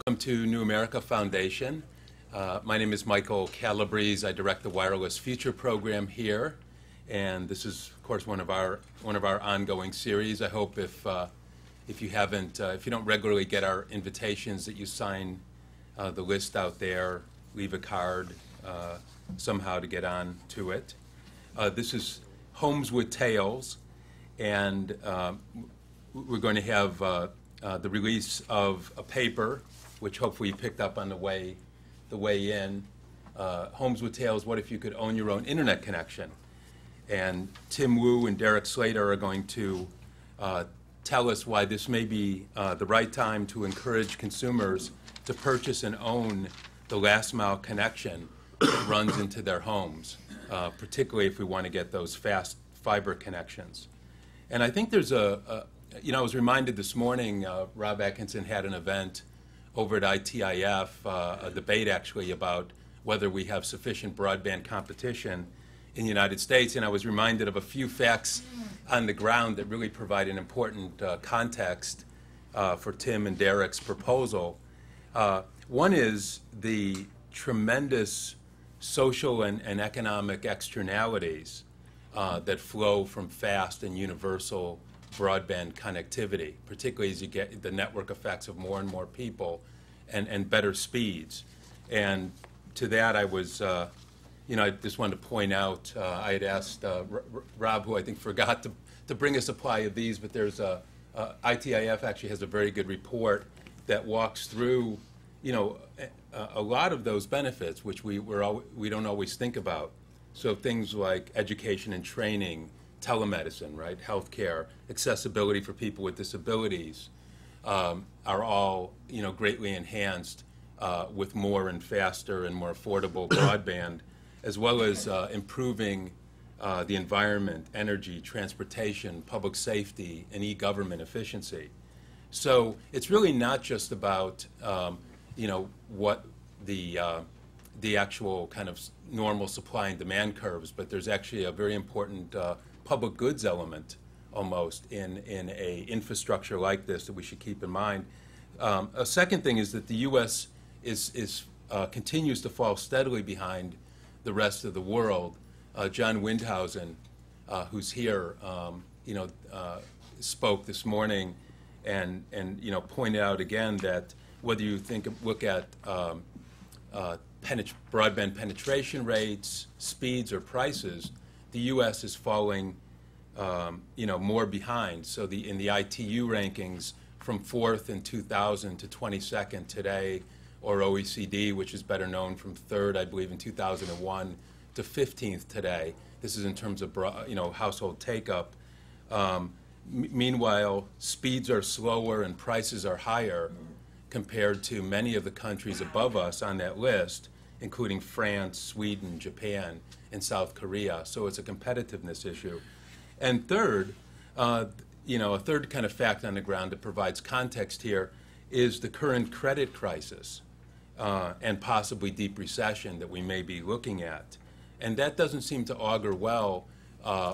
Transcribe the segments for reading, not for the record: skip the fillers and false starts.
Welcome to New America Foundation. My name is Michael Calabrese. I direct the Wireless Future program here, and this is, of course, one of our ongoing series. I hope if you don't regularly get our invitations, that you sign the list out there, leave a card somehow to get on to it. This is Homes with Tales, and we're going to have the release of a paper, which hopefully you picked up on the way in. Homes with Tales, What If You Could Own Your Own Internet Connection? And Tim Wu and Derek Slater are going to tell us why this may be the right time to encourage consumers to purchase and own the last mile connection that runs into their homes, particularly if we want to get those fast fiber connections. And I think there's I was reminded this morning, Rob Atkinson had an event over at ITIF, a debate actually about whether we have sufficient broadband competition in the United States, and I was reminded of a few facts on the ground that really provide an important context for Tim and Derek's proposal. One is the tremendous social and economic externalities that flow from fast and universal broadband connectivity, particularly as you get the network effects of more and more people and better speeds. And to that, I was, I just wanted to point out, I had asked Rob, who I think forgot to bring a supply of these, but there's ITIF actually has a very good report that walks through, a lot of those benefits, which we don't always think about. So things like education and training, telemedicine, right, healthcare, accessibility for people with disabilities, are all greatly enhanced with more and faster and more affordable broadband, as well as improving the environment, energy, transportation, public safety, and e-government efficiency. So it's really not just about what the actual kind of normal supply and demand curves, but there's actually a very important public goods element almost in a infrastructure like this that we should keep in mind. A second thing is that the U.S. continues to fall steadily behind the rest of the world. John Windhausen, who's here, spoke this morning and pointed out again that whether you look at broadband penetration rates, speeds, or prices, the U.S. is falling, more behind. So in the ITU rankings, from 4th in 2000 to 22nd today, or OECD, which is better known, from 3rd, I believe, in 2001 to 15th today. This is in terms of household take-up. Meanwhile, speeds are slower and prices are higher compared to many of the countries above us on that list, including France, Sweden, Japan, and South Korea. So it's a competitiveness issue. And third, a third kind of fact on the ground that provides context here is the current credit crisis and possibly deep recession that we may be looking at. And that doesn't seem to augur well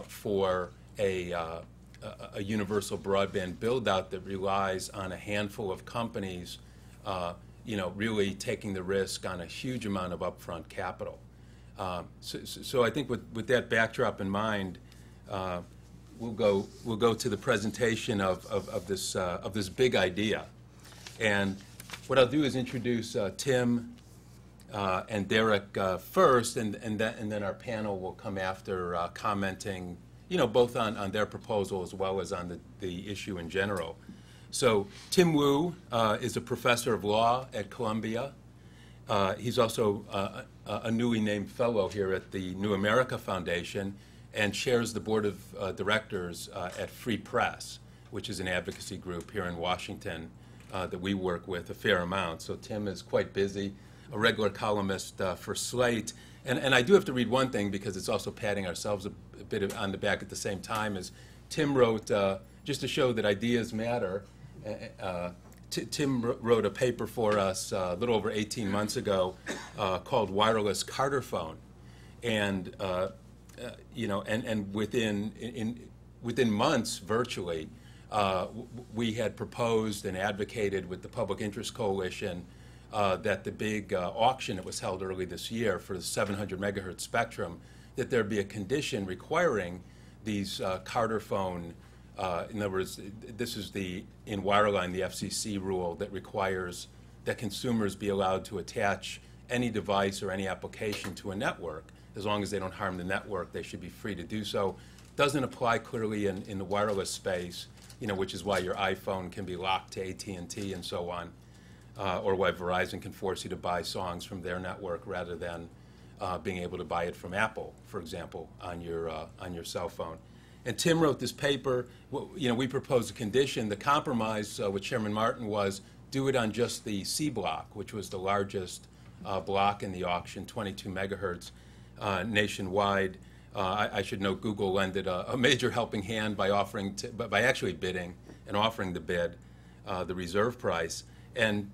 for a universal broadband build-out that relies on a handful of companies really taking the risk on a huge amount of upfront capital. So I think with that backdrop in mind, we'll go to the presentation of this big idea. And what I'll do is introduce Tim and Derek first, and then our panel will come after, commenting, both on their proposal as well as on the issue in general. So Tim Wu is a professor of law at Columbia. He's also a newly named fellow here at the New America Foundation and chairs the board of directors at Free Press, which is an advocacy group here in Washington that we work with a fair amount. So Tim is quite busy, a regular columnist for Slate. And I do have to read one thing because it's also patting ourselves a bit on the back at the same time, is Tim wrote, just to show that ideas matter, Tim wrote a paper for us a little over 18 months ago called Wireless Carter Phone. And, and within months, virtually, we had proposed and advocated with the Public Interest Coalition that the big auction that was held early this year for the 700 megahertz spectrum, that there be a condition requiring these Carter phone, in other words, this is in wireline, the FCC rule that requires that consumers be allowed to attach any device or any application to a network. As long as they don't harm the network, they should be free to do so. Doesn't apply clearly in the wireless space, which is why your iPhone can be locked to AT&T and so on, or why Verizon can force you to buy songs from their network rather than being able to buy it from Apple, for example, on your cell phone. And Tim wrote this paper. We proposed a condition. The compromise with Chairman Martin was do it on just the C block, which was the largest block in the auction, 22 megahertz nationwide. I should note Google lended a major helping hand by actually bidding and offering the bid, the reserve price. And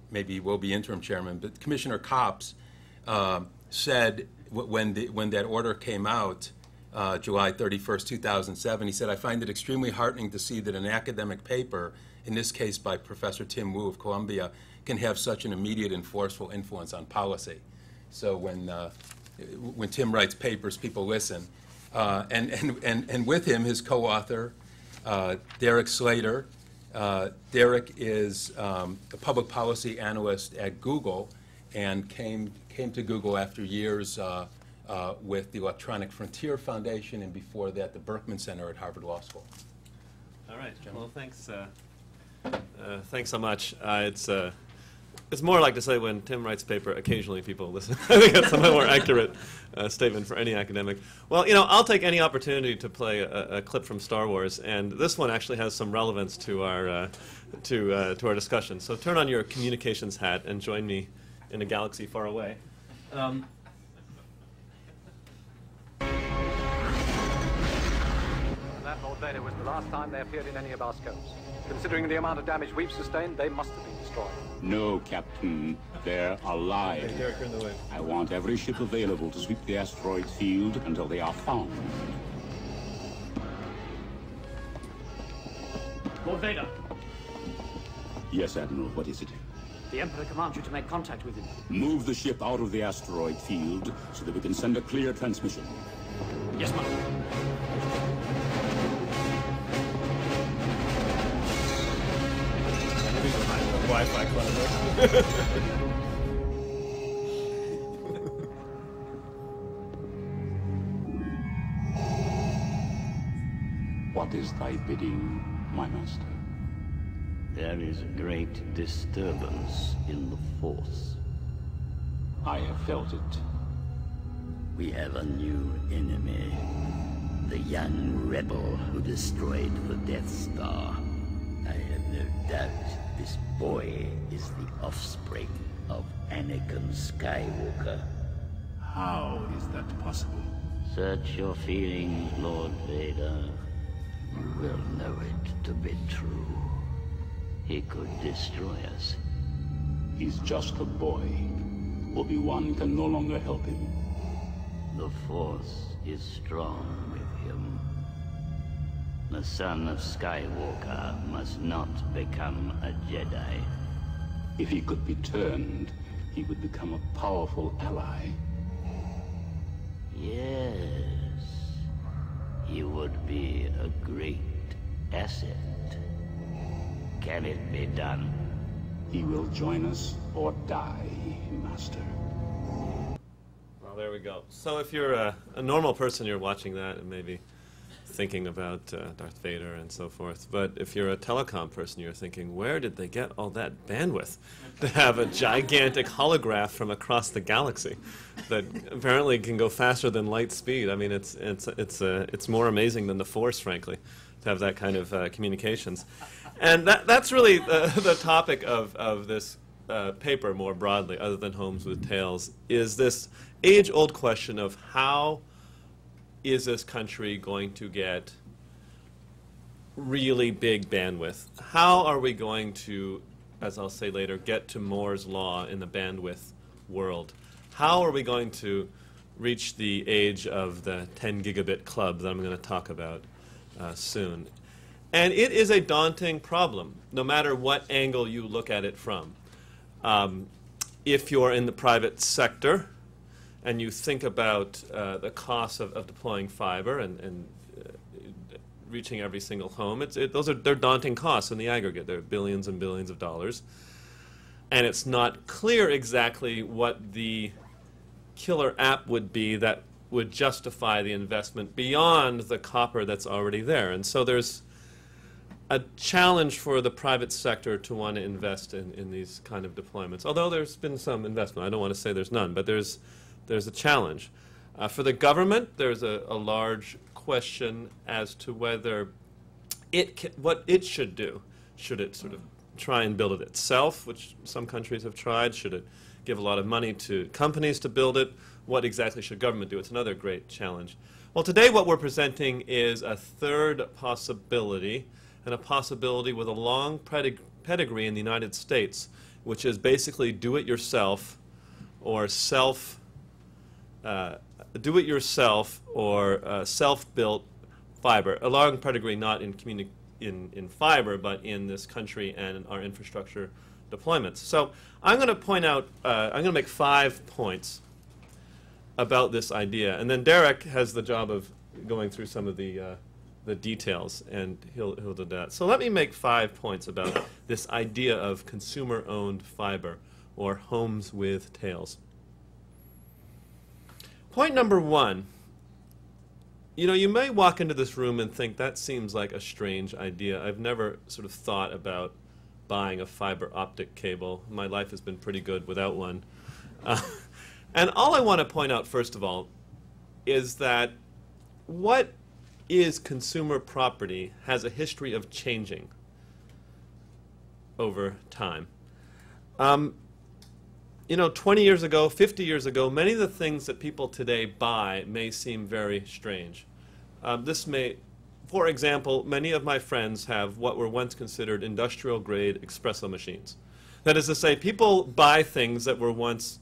maybe he will be interim chairman, but Commissioner Copps said when that order came out, July 31st, 2007, he said, "I find it extremely heartening to see that an academic paper, in this case by Professor Tim Wu of Columbia, can have such an immediate and forceful influence on policy." So when Tim writes papers, people listen. And with him, his co-author, Derek Slater. Derek is a public policy analyst at Google and came to Google after years with the Electronic Frontier Foundation, and before that, the Berkman Center at Harvard Law School. All right. Well, thanks. Thanks so much. It's more like to say when Tim writes paper, occasionally people listen. I think that's a more accurate statement for any academic. Well, I'll take any opportunity to play a clip from Star Wars, and this one actually has some relevance to our discussion. So turn on your communications hat and join me in a galaxy far away. That, Lord Vader, was the last time they appeared in any of our scopes. Considering the amount of damage we've sustained, they must have been destroyed. No, Captain. They're alive. Hey, Derek, you're in the way. I want every ship available to sweep the asteroid field until they are found. Lord Vader, Yes, Admiral, what is it? the Emperor commands you to make contact with him. Move the ship out of the asteroid field so that we can send a clear transmission. Yes, ma'am. Wi-Fi clever. What is thy bidding, my master? There is great disturbance in the Force. I have felt it. We have a new enemy. The young rebel who destroyed the Death Star. I have no doubt this boy is the offspring of Anakin Skywalker. How is that possible? Search your feelings, Lord Vader. You will know it to be true. He could destroy us. He's just a boy. Obi-Wan can no longer help him. The Force is strong with him. The son of Skywalker must not become a Jedi. If he could be turned, he would become a powerful ally. Yes, he would be a great asset. Can it be done? He will join us or die, Master. Well, there we go. So if you're a normal person, you're watching that and maybe thinking about Darth Vader and so forth. But if you're a telecom person, you're thinking, where did they get all that bandwidth to have a gigantic holograph from across the galaxy that apparently can go faster than light speed? I mean, it's more amazing than the Force, frankly, to have that kind of communications. And that's really the topic of this paper more broadly, other than Homes with Tails, is this age-old question of how is this country going to get really big bandwidth? How are we going to, as I'll say later, get to Moore's law in the bandwidth world? How are we going to reach the age of the 10 gigabit club that I'm going to talk about soon? And it is a daunting problem, no matter what angle you look at it from. If you're in the private sector and you think about the cost of deploying fiber and reaching every single home, they're daunting costs in the aggregate. They're billions and billions of dollars. And it's not clear exactly what the killer app would be that would justify the investment beyond the copper that's already there. And so there's a challenge for the private sector to want to invest in these kind of deployments. Although there's been some investment. I don't want to say there's none, but there's a challenge. For the government, there's a large question as to whether what it should do. Should it sort of try and build it itself, which some countries have tried? Should it give a lot of money to companies to build it? What exactly should government do? It's another great challenge. Well, today what we're presenting is a third possibility, and a possibility with a long pedigree in the United States, which is basically do-it-yourself or self-built fiber. A long pedigree not in fiber, but in this country and in our infrastructure deployments. So I'm going to point out, I'm going to make 5 points about this idea, and then Derek has the job of going through some of the details, and he'll do that. So let me make 5 points about this idea of consumer-owned fiber, or homes with tails. Point number 1. You may walk into this room and think that seems like a strange idea. I've never sort of thought about buying a fiber optic cable. My life has been pretty good without one. And all I want to point out, first of all, is that what is consumer property has a history of changing over time. 20 years ago, 50 years ago, many of the things that people today buy may seem very strange. For example, many of my friends have what were once considered industrial-grade espresso machines. That is to say, people buy things that were once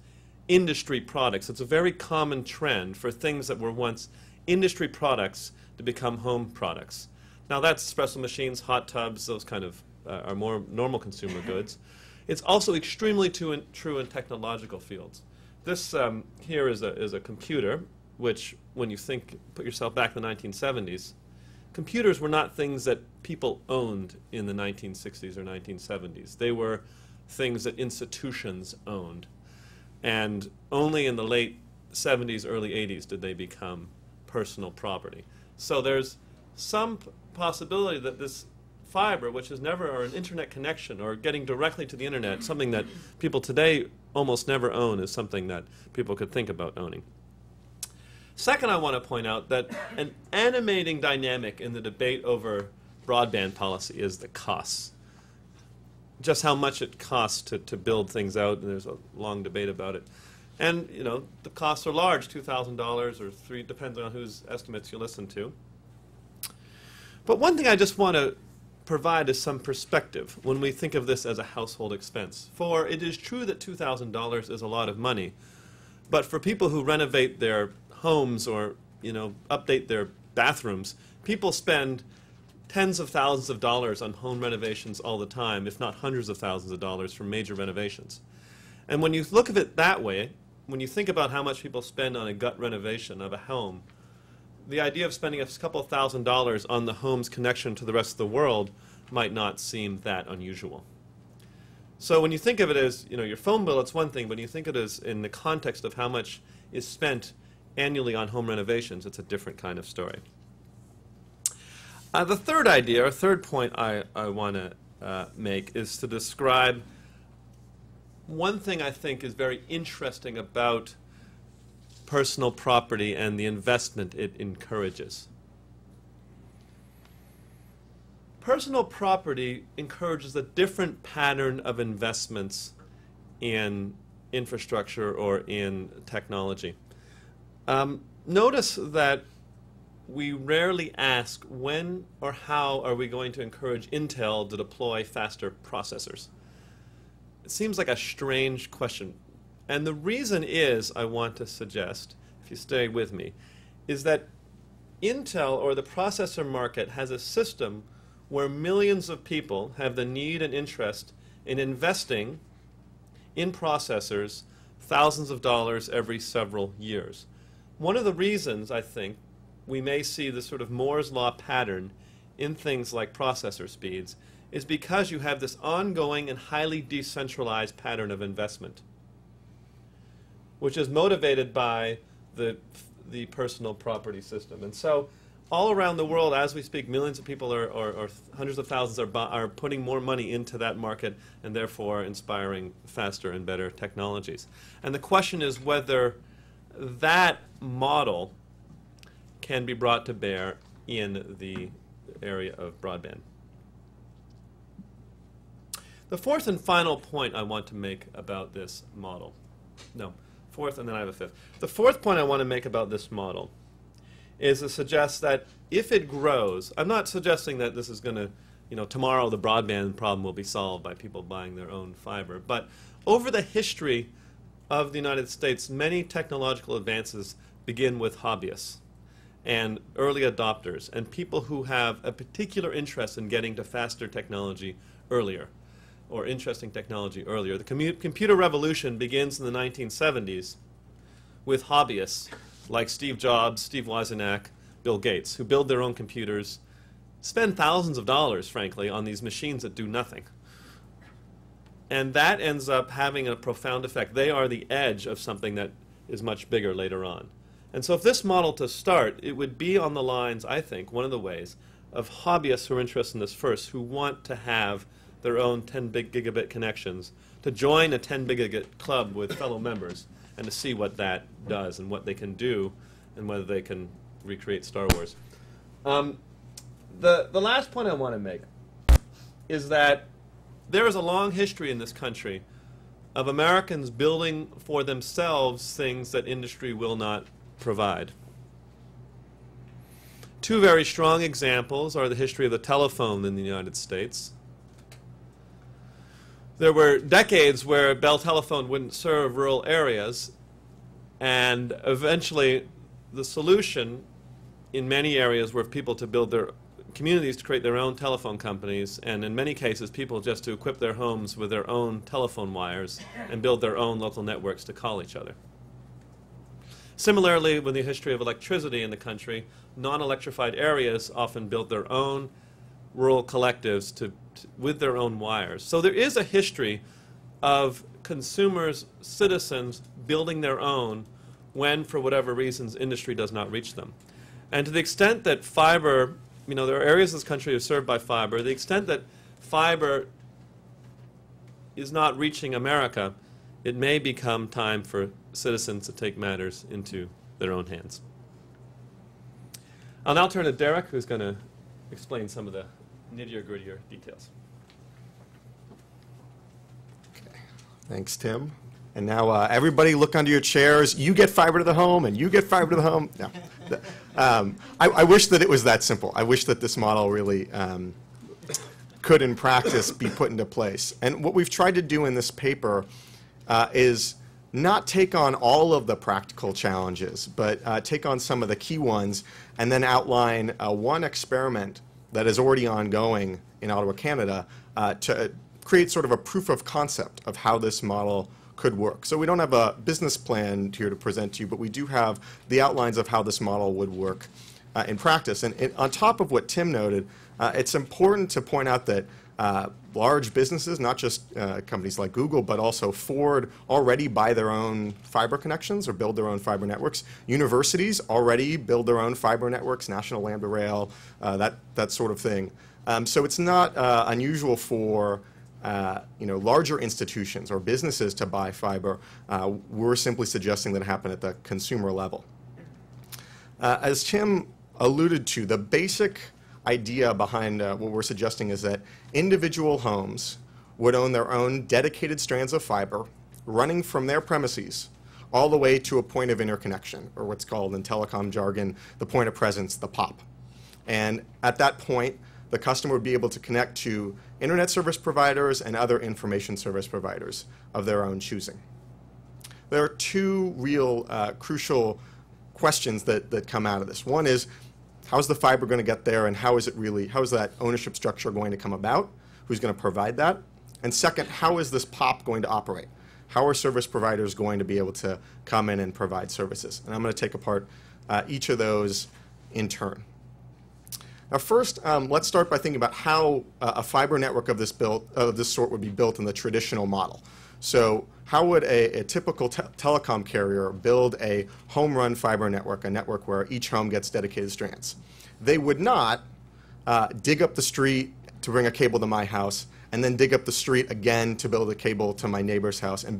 industry products. It's a very common trend for things that were once industry products to become home products. Now that's espresso machines, hot tubs, those kind of are more normal consumer goods. It's also extremely true in technological fields. This here is a computer, which when you put yourself back in the 1970s, computers were not things that people owned in the 1960s or 1970s. They were things that institutions owned. And only in the late 70s, early 80s did they become personal property. So there's some possibility that this fiber, which is never, or an internet connection, or getting directly to the internet, something that people today almost never own, is something that people could think about owning. Second, I want to point out that an animating dynamic in the debate over broadband policy is the costs. Just how much it costs to build things out, and there's a long debate about it. And, the costs are large, $2,000 or $3,000, depends on whose estimates you listen to. But one thing I just want to provide is some perspective when we think of this as a household expense. For it is true that $2,000 is a lot of money, but for people who renovate their homes or, update their bathrooms, people spend tens of thousands of dollars on home renovations all the time, if not hundreds of thousands of dollars for major renovations. And when you look at it that way, when you think about how much people spend on a gut renovation of a home, the idea of spending a couple of $1,000s on the home's connection to the rest of the world might not seem that unusual. So when you think of it as, your phone bill, it's one thing, but when you think of it as in the context of how much is spent annually on home renovations, it's a different kind of story. The third idea, or third point I want to make, is to describe one thing I think is very interesting about personal property and the investment it encourages. Personal property encourages a different pattern of investments in infrastructure or in technology. Notice that we rarely ask when or how are we going to encourage Intel to deploy faster processors. It seems like a strange question. And the reason is, I want to suggest, if you stay with me, is that Intel, or the processor market, has a system where millions of people have the need and interest in investing in processors thousands of dollars every several years. One of the reasons, I think, we may see this sort of Moore's Law pattern in things like processor speeds is because you have this ongoing and highly decentralized pattern of investment, which is motivated by the personal property system. And so all around the world, as we speak, millions of people or hundreds of thousands are putting more money into that market and therefore inspiring faster and better technologies. And the question is whether that model can be brought to bear in the area of broadband. The fourth and final point I want to make about this model, fourth and then I have a fifth. The fourth point I want to make about this model is to suggest that if it grows, I'm not suggesting that this is going to, tomorrow the broadband problem will be solved by people buying their own fiber, but over the history of the United States, many technological advances begin with hobbyists and early adopters and people who have a particular interest in getting to faster technology earlier or interesting technology earlier. The computer revolution begins in the 1970s with hobbyists like Steve Jobs, Steve Wozniak, Bill Gates, who build their own computers, spend thousands of dollars, frankly, on these machines that do nothing. And that ends up having a profound effect. They are the edge of something that is much bigger later on. And so if this model to start, it would be on the lines, I think, one of the ways, of hobbyists who are interested in this first, who want to have their own 10 gigabit connections, to join a 10 gigabit club with fellow members, and to see what that does and what they can do and whether they can recreate Star Wars. The last point I want to make is that there is a long history in this country of Americans building for themselves things that industry will not provide. Two very strong examples are the history of the telephone in the United States. There were decades where Bell Telephone wouldn't serve rural areas, and eventually the solution in many areas were people to build their communities to create their own telephone companies, and in many cases people just to equip their homes with their own telephone wires and build their own local networks to call each other. Similarly, with the history of electricity in the country, non-electrified areas often built their own rural collectives with their own wires. So there is a history of consumers, citizens building their own when, for whatever reasons, industry does not reach them. And to the extent that fiber, there are areas of this country that are served by fiber, the extent that fiber is not reaching America, it may become time for citizens to take matters into their own hands. I'll now turn to Derek, who's going to explain some of the nittier-grittier details. Okay. Thanks, Tim. And now everybody look under your chairs. You get fiber to the home, and you get fiber to the home. No. I wish that it was that simple. I wish that this model really could, in practice, be put into place. And what we've tried to do in this paper is not take on all of the practical challenges, but take on some of the key ones and then outline one experiment that is already ongoing in Ottawa, Canada, to create sort of a proof of concept of how this model could work. So we don't have a business plan here to present to you, but we do have the outlines of how this model would work in practice. And on top of what Tim noted, it's important to point out that large businesses, not just companies like Google, but also Ford, already buy their own fiber connections or build their own fiber networks. Universities already build their own fiber networks, National Lambda Rail, that sort of thing. So it's not unusual for larger institutions or businesses to buy fiber. We're simply suggesting that it happen at the consumer level. As Tim alluded to, the basic idea behind what we're suggesting is that individual homes would own their own dedicated strands of fiber running from their premises all the way to a point of interconnection, or what's called in telecom jargon, the point of presence, the POP. And at that point, the customer would be able to connect to internet service providers and other information service providers of their own choosing. There are two real crucial questions that come out of this. One is, How's the fiber going to get there, and how is that ownership structure going to come about? Who's going to provide that? And second, how is this POP going to operate? How are service providers going to be able to come in and provide services? And I'm going to take apart each of those in turn. Now first, let's start by thinking about how a fiber network of this sort would be built in the traditional model. So how would a typical telecom carrier build a home-run fiber network, a network where each home gets dedicated strands? They would not dig up the street to bring a cable to my house, and then dig up the street again to build a cable to my neighbor's house, and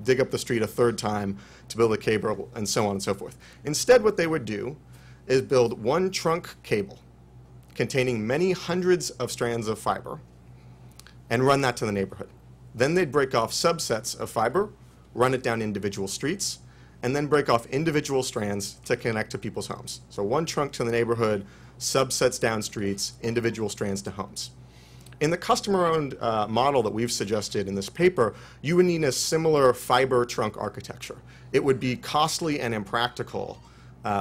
dig up the street a third time to build a cable, and so on and so forth. Instead, what they would do is build one trunk cable containing many hundreds of strands of fiber and run that to the neighborhood. Then they'd break off subsets of fiber, run it down individual streets, and then break off individual strands to connect to people's homes. So one trunk to the neighborhood, subsets down streets, individual strands to homes. In the customer-owned model that we've suggested in this paper, you would need a similar fiber trunk architecture. It would be costly and impractical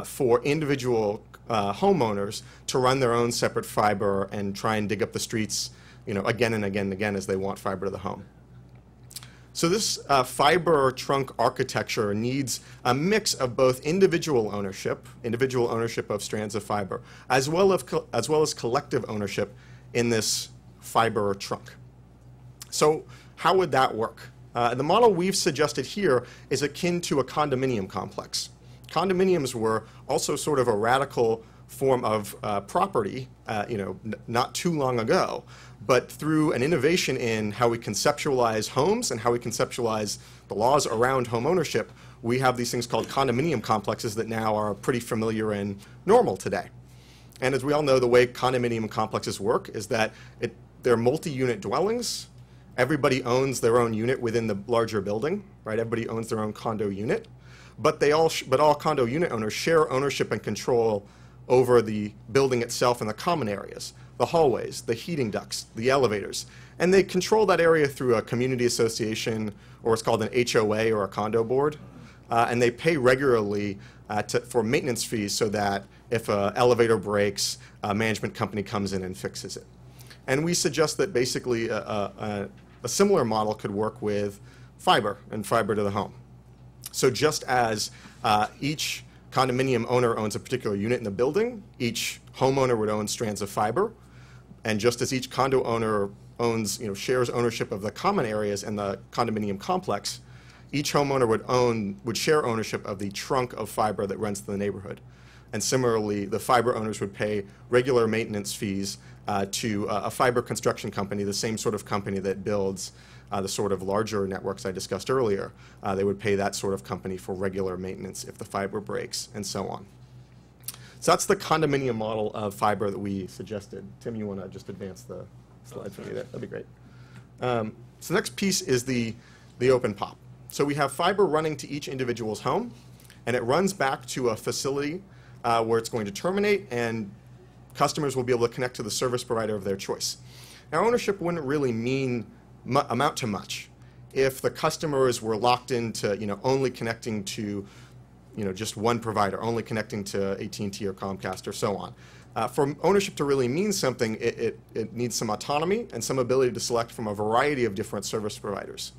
for individual homeowners to run their own separate fiber and try and dig up the streets, again and again and again as they want fiber to the home. So this fiber trunk architecture needs a mix of both individual ownership of strands of fiber, as well as collective ownership in this fiber trunk. So how would that work? The model we've suggested here is akin to a condominium complex. Condominiums were also sort of a radical form of property, not too long ago, but through an innovation in how we conceptualize homes and how we conceptualize the laws around home ownership, we have these things called condominium complexes that now are pretty familiar and normal today. And as we all know, the way condominium complexes work is that they're multi-unit dwellings. Everybody owns their own unit within the larger building, right? Everybody owns their own condo unit. But all condo unit owners share ownership and control over the building itself and the common areas, the hallways, the heating ducts, the elevators. And they control that area through a community association, or what's called an HOA or a condo board. And they pay regularly for maintenance fees so that if an elevator breaks, a management company comes in and fixes it. And we suggest that basically a similar model could work with fiber and fiber to the home. So just as each condominium owner owns a particular unit in the building, each homeowner would own strands of fiber. And just as each condo owner shares ownership of the common areas in the condominium complex, each homeowner would share ownership of the trunk of fiber that runs to the neighborhood. And similarly, the fiber owners would pay regular maintenance fees to a fiber construction company, the same sort of company that builds the sort of larger networks I discussed earlier. They would pay that sort of company for regular maintenance if the fiber breaks, and so on. So that's the condominium model of fiber that we suggested. Tim, you want to just advance the slide for me there? That'd be great. So the next piece is the open POP. So we have fiber running to each individual's home, and it runs back to a facility where it's going to terminate, and customers will be able to connect to the service provider of their choice. Now, ownership wouldn't really amount to much if the customers were locked into only connecting to just one provider, only connecting to AT&T or Comcast or so on. For ownership to really mean something, it needs some autonomy and some ability to select from a variety of different service providers.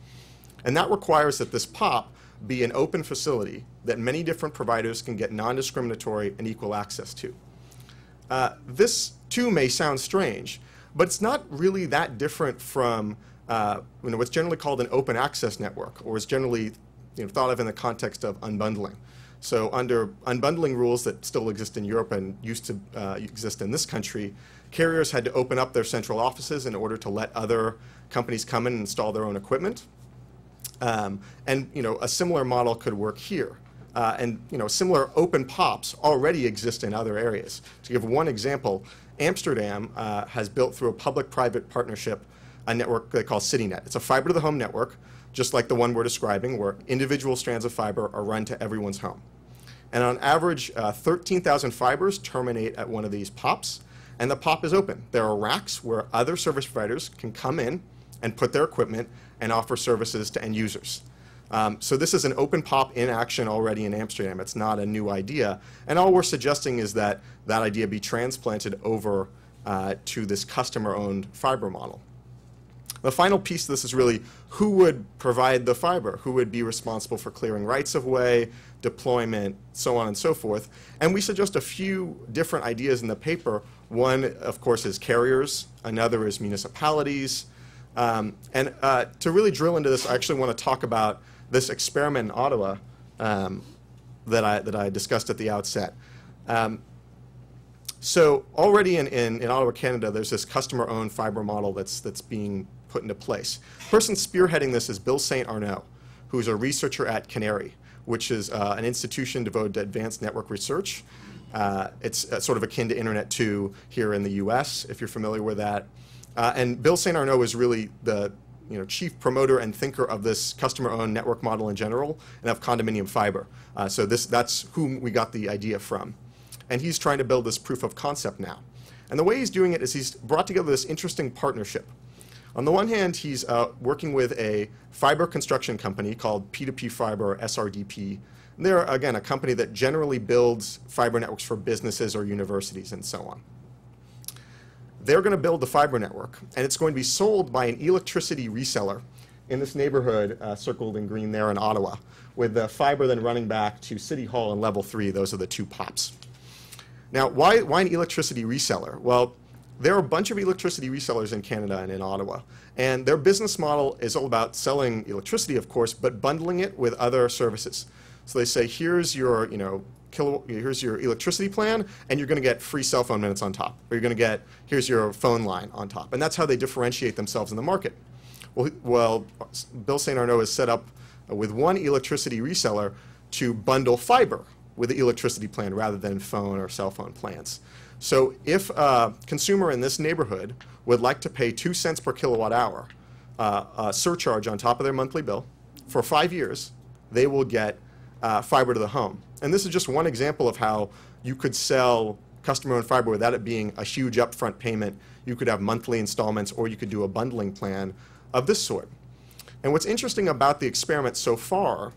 And that requires that this POP be an open facility that many different providers can get non-discriminatory and equal access to. This, too, may sound strange, but it's not really that different from what's generally called an open access network, or is generally thought of in the context of unbundling. So under unbundling rules that still exist in Europe and used to exist in this country, carriers had to open up their central offices in order to let other companies come in and install their own equipment. And a similar model could work here. And similar open POPs already exist in other areas. To give one example, Amsterdam has built through a public-private partnership a network they call CityNet. It's a fiber-to-the-home network, just like the one we're describing, where individual strands of fiber are run to everyone's home. And on average, 13,000 fibers terminate at one of these POPs, and the POP is open. There are racks where other service providers can come in and put their equipment and offer services to end users. So this is an open POP in action already in Amsterdam. It's not a new idea. And all we're suggesting is that that idea be transplanted over to this customer-owned fiber model. The final piece of this is really who would provide the fiber, who would be responsible for clearing rights of way, deployment, so on and so forth. And we suggest a few different ideas in the paper. One, of course, is carriers. Another is municipalities. And to really drill into this, I actually want to talk about this experiment in Ottawa that I discussed at the outset. So already in Ottawa, Canada, there's this customer-owned fiber model that's being put into place. The person spearheading this is Bill St. Arnaud, who's a researcher at Canary, which is an institution devoted to advanced network research. It's sort of akin to Internet 2 here in the US, if you're familiar with that. And Bill St. Arnaud is really the chief promoter and thinker of this customer-owned network model in general and of condominium fiber. So that's whom we got the idea from. And he's trying to build this proof of concept now. And the way he's doing it is he's brought together this interesting partnership. On the one hand, he's working with a fiber construction company called P2P Fiber, or SRDP. And they're, again, a company that generally builds fiber networks for businesses or universities and so on. They're going to build the fiber network, and it's going to be sold by an electricity reseller in this neighborhood circled in green there in Ottawa, with the fiber then running back to City Hall and Level 3. Those are the two POPs. Now, why an electricity reseller? Well, there are a bunch of electricity resellers in Canada and in Ottawa, and their business model is all about selling electricity, of course, but bundling it with other services. So they say, here's your, here's your electricity plan, and you're going to get free cell phone minutes on top, or you're going to get, here's your phone line on top, and that's how they differentiate themselves in the market. Well, Bill St. Arnaud is set up with one electricity reseller to bundle fiber with the electricity plan rather than phone or cell phone plans. So if a consumer in this neighborhood would like to pay 2 cents per kilowatt hour a surcharge on top of their monthly bill for 5 years, they will get fiber to the home. And this is just one example of how you could sell customer-owned fiber without it being a huge upfront payment. You could have monthly installments, or you could do a bundling plan of this sort. And what's interesting about the experiment so far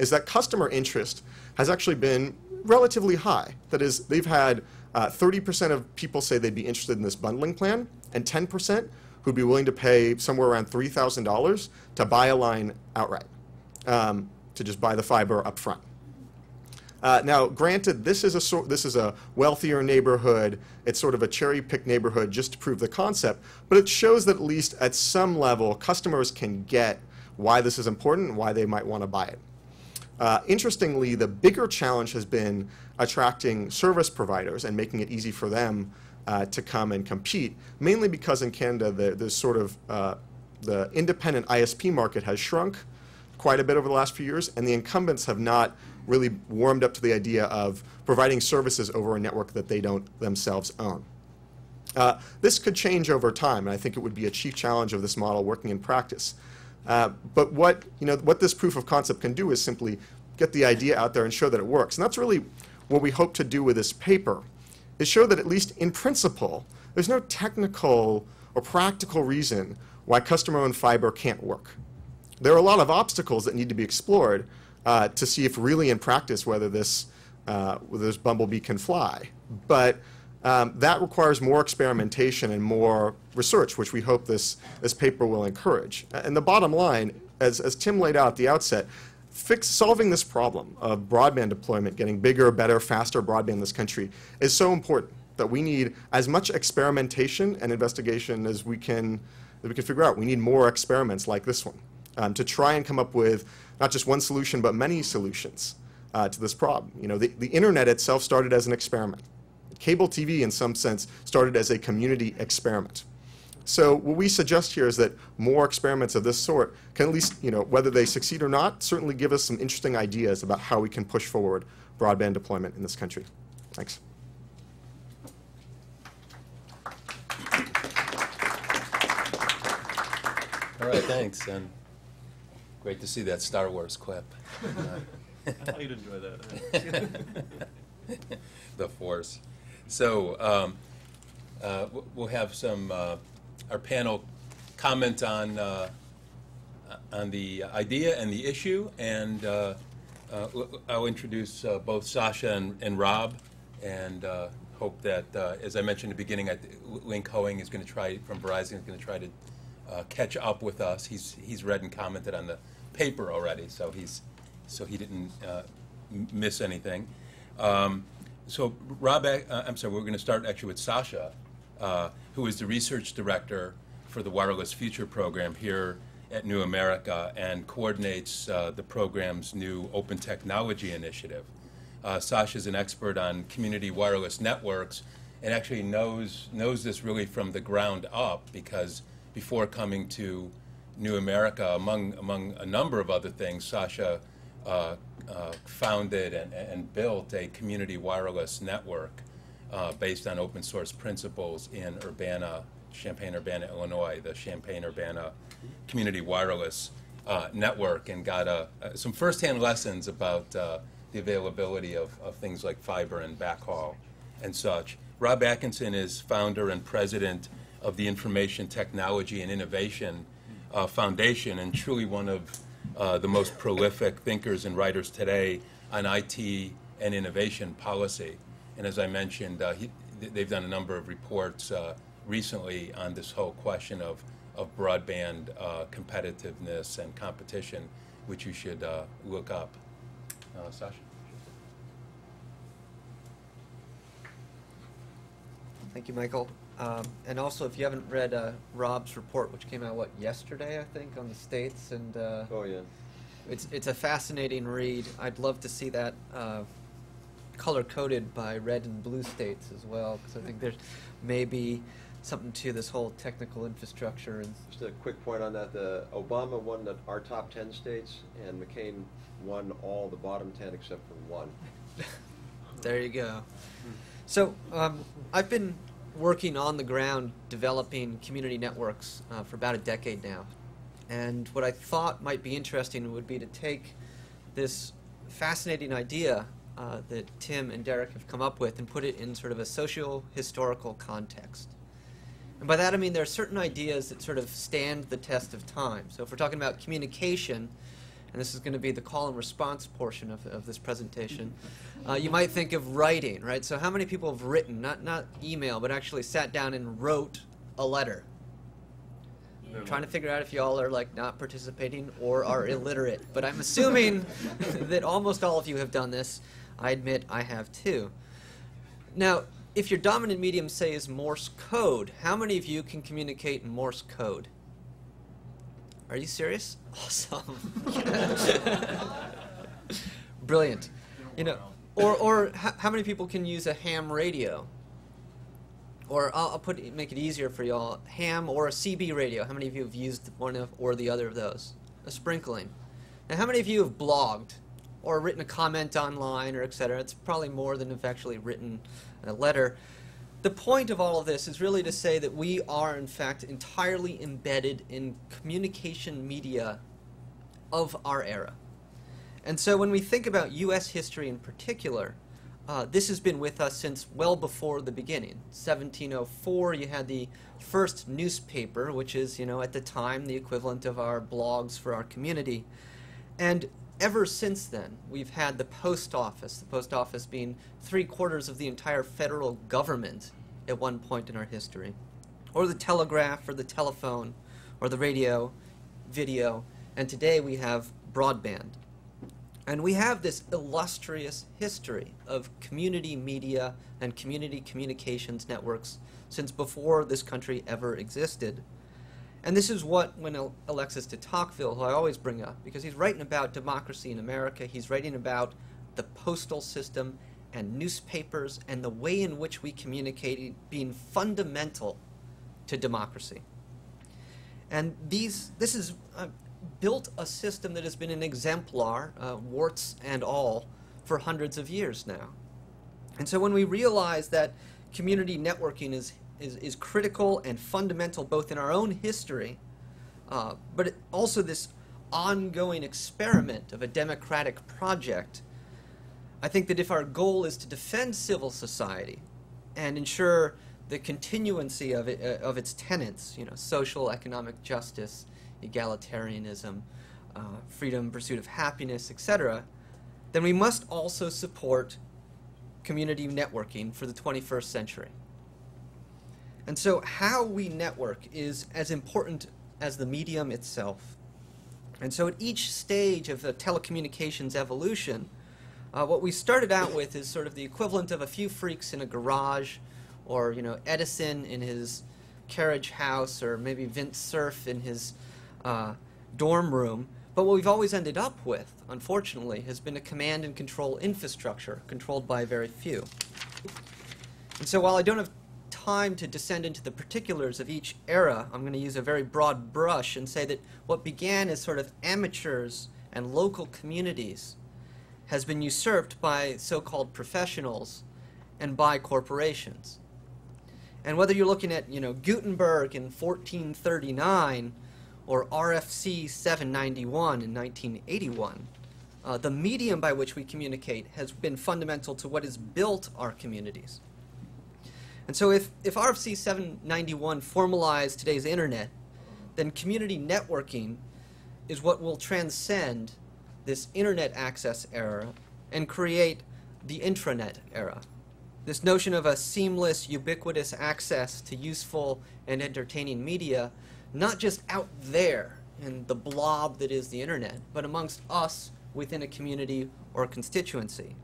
is that customer interest has actually been relatively high. That is, they've had 30% of people say they'd be interested in this bundling plan, and 10% who'd be willing to pay somewhere around $3,000 to buy a line outright, to just buy the fiber up front. Now, granted, this is a wealthier neighborhood. It's sort of a cherry-picked neighborhood just to prove the concept, but it shows that at least at some level, customers can get why this is important and why they might want to buy it. Interestingly, the bigger challenge has been attracting service providers and making it easy for them to come and compete, mainly because in Canada, there's sort of the independent ISP market has shrunk quite a bit over the last few years, and the incumbents have not really warmed up to the idea of providing services over a network that they don't themselves own. This could change over time, and I think it would be a chief challenge of this model working in practice. But what this proof of concept can do is simply get the idea out there and show that it works. And that's really what we hope to do with this paper, is show that at least in principle, there's no technical or practical reason why customer-owned fiber can't work. There are a lot of obstacles that need to be explored to see if really in practice whether this bumblebee can fly. But that requires more experimentation and more research, which we hope this paper will encourage. And the bottom line, as Tim laid out at the outset, solving this problem of broadband deployment, getting bigger, better, faster broadband in this country is so important that we need as much experimentation and investigation as we can figure out. We need more experiments like this one to try and come up with not just one solution, but many solutions to this problem. The internet itself started as an experiment. Cable TV, in some sense, started as a community experiment. So what we suggest here is that more experiments of this sort can at least, whether they succeed or not, certainly give us some interesting ideas about how we can push forward broadband deployment in this country. Thanks. All right, thanks. And great to see that Star Wars quip. I thought you'd enjoy that. The Force. So we'll have some our panel comment on idea and the issue, and I'll introduce both Sasha and Rob, and hope that, as I mentioned at the beginning, Link Hoeing is going to try, from Verizon, is going to try to catch up with us. He's read and commented on the paper already, so he didn't miss anything. So Rob, I'm sorry, we're going to start actually with Sasha, who is the research director for the Wireless Future program here at New America and coordinates the program's new open technology initiative. Sasha is an expert on community wireless networks and actually knows this really from the ground up, because before coming to New America, among a number of other things, Sasha founded and built a community wireless network based on open source principles in Champaign-Urbana, Illinois, the Champaign-Urbana Community Wireless Network, and got some firsthand lessons about the availability of things like fiber and backhaul and such. Rob Atkinson is founder and president of the Information Technology and Innovation Foundation, and truly one of the most prolific thinkers and writers today on IT and innovation policy. And as I mentioned, they've done a number of reports recently on this whole question of broadband competitiveness and competition, which you should look up. Sasha? Thank you, Michael. And also, if you haven't read Rob's report, which came out, yesterday, I think, on the states, and Oh, yeah. it's a fascinating read. I'd love to see that color-coded by red and blue states as well, because I think there's maybe something to this whole technical infrastructure. And Just a quick point on that. Obama won our top 10 states, and McCain won all the bottom 10 except for one. there you go. So I've been working on the ground developing community networks for about a decade now. And what I thought might be interesting would be to take this fascinating idea that Tim and Derek have come up with and put it in sort of a socio-historical context. And by that I mean there are certain ideas that sort of stand the test of time. So if we're talking about communication, and this is going to be the call and response portion of this presentation, you might think of writing, right? So how many people have written, not email, but actually sat down and wrote a letter? I'm trying to figure out if y'all are not participating or are illiterate, but I'm assuming that almost all of you have done this. I admit I have too. Now, if your dominant medium, say, is Morse code, how many of you can communicate in Morse code? Are you serious? Awesome. Brilliant. Or how many people can use a ham radio? Or I'll make it easier for y'all. Ham or a CB radio. How many of you have used one or the other of those? A sprinkling. Now, how many of you have blogged or written a comment online or etc.? It's probably more than have actually written a letter. The point of all of this is really to say that we are, in fact, entirely embedded in communication media of our era. And so when we think about U.S. history in particular, this has been with us since well before the beginning. 1704, you had the first newspaper, which is, at the time, the equivalent of our blogs for our community. And ever since then, we've had the post office being 3/4 of the entire federal government at one point in our history, or the telegraph, or the telephone, or the radio, video, and today we have broadband. And we have this illustrious history of community media and community communications networks since before this country ever existed. And this is what, when Alexis de Tocqueville, who I always bring up, because he's writing about democracy in America, he's writing about the postal system and newspapers and the way in which we communicate being fundamental to democracy. And this is built a system that has been an exemplar, warts and all, for hundreds of years now. And so when we realize that community networking is critical and fundamental both in our own history, but also this ongoing experiment of a democratic project, I think that if our goal is to defend civil society and ensure the continuancy of its tenets, social, economic justice, egalitarianism, freedom, pursuit of happiness, etc., then we must also support community networking for the 21st century. And so how we network is as important as the medium itself. And so at each stage of the telecommunications evolution, what we started out with is sort of the equivalent of a few freaks in a garage, or Edison in his carriage house, or maybe Vint Cerf in his dorm room. But what we've always ended up with, unfortunately, has been a command and control infrastructure controlled by very few. And so while I don't have time to descend into the particulars of each era, I'm going to use a very broad brush and say that what began as sort of amateurs and local communities has been usurped by so-called professionals and by corporations. And whether you're looking at, Gutenberg in 1439 or RFC 791 in 1981, the medium by which we communicate has been fundamental to what has built our communities. And so if RFC 791 formalized today's internet, then community networking is what will transcend this internet access era and create the intranet era. This notion of a seamless, ubiquitous access to useful and entertaining media, not just out there in the blob that is the internet, but amongst us within a community or a constituency.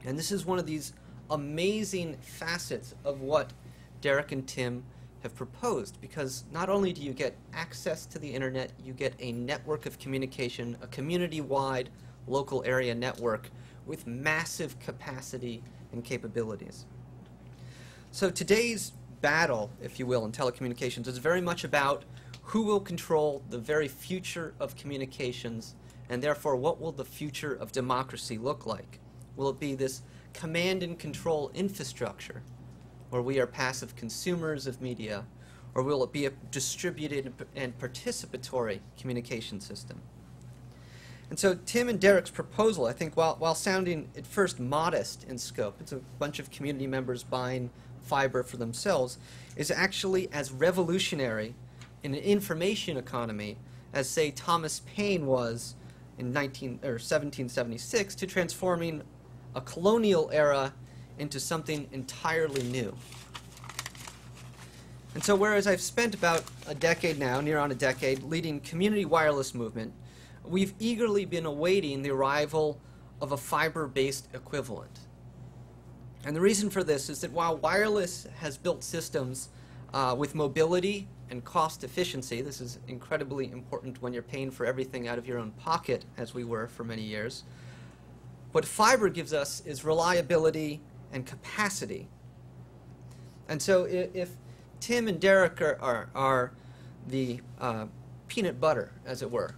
And this is one of these amazing facets of what Derek and Tim have proposed, because not only do you get access to the internet, you get a network of communication, a community-wide local area network with massive capacity and capabilities. So today's battle, if you will, in telecommunications is very much about who will control the very future of communications, and therefore what will the future of democracy look like? Will it be this command and control infrastructure where we are passive consumers of media, or will it be a distributed and participatory communication system? And so Tim and Derek's proposal, I think, while sounding at first modest in scope, it's a bunch of community members buying fiber for themselves, is actually as revolutionary in an information economy as, say, Thomas Paine was in 1776 to transforming a colonial era into something entirely new. And so whereas I've spent about a decade now, near on a decade, leading community wireless movement, we've eagerly been awaiting the arrival of a fiber-based equivalent. And the reason for this is that while wireless has built systems with mobility and cost efficiency, this is incredibly important when you're paying for everything out of your own pocket, as we were for many years, what fiber gives us is reliability and capacity. And so if Tim and Derek are the peanut butter, as it were,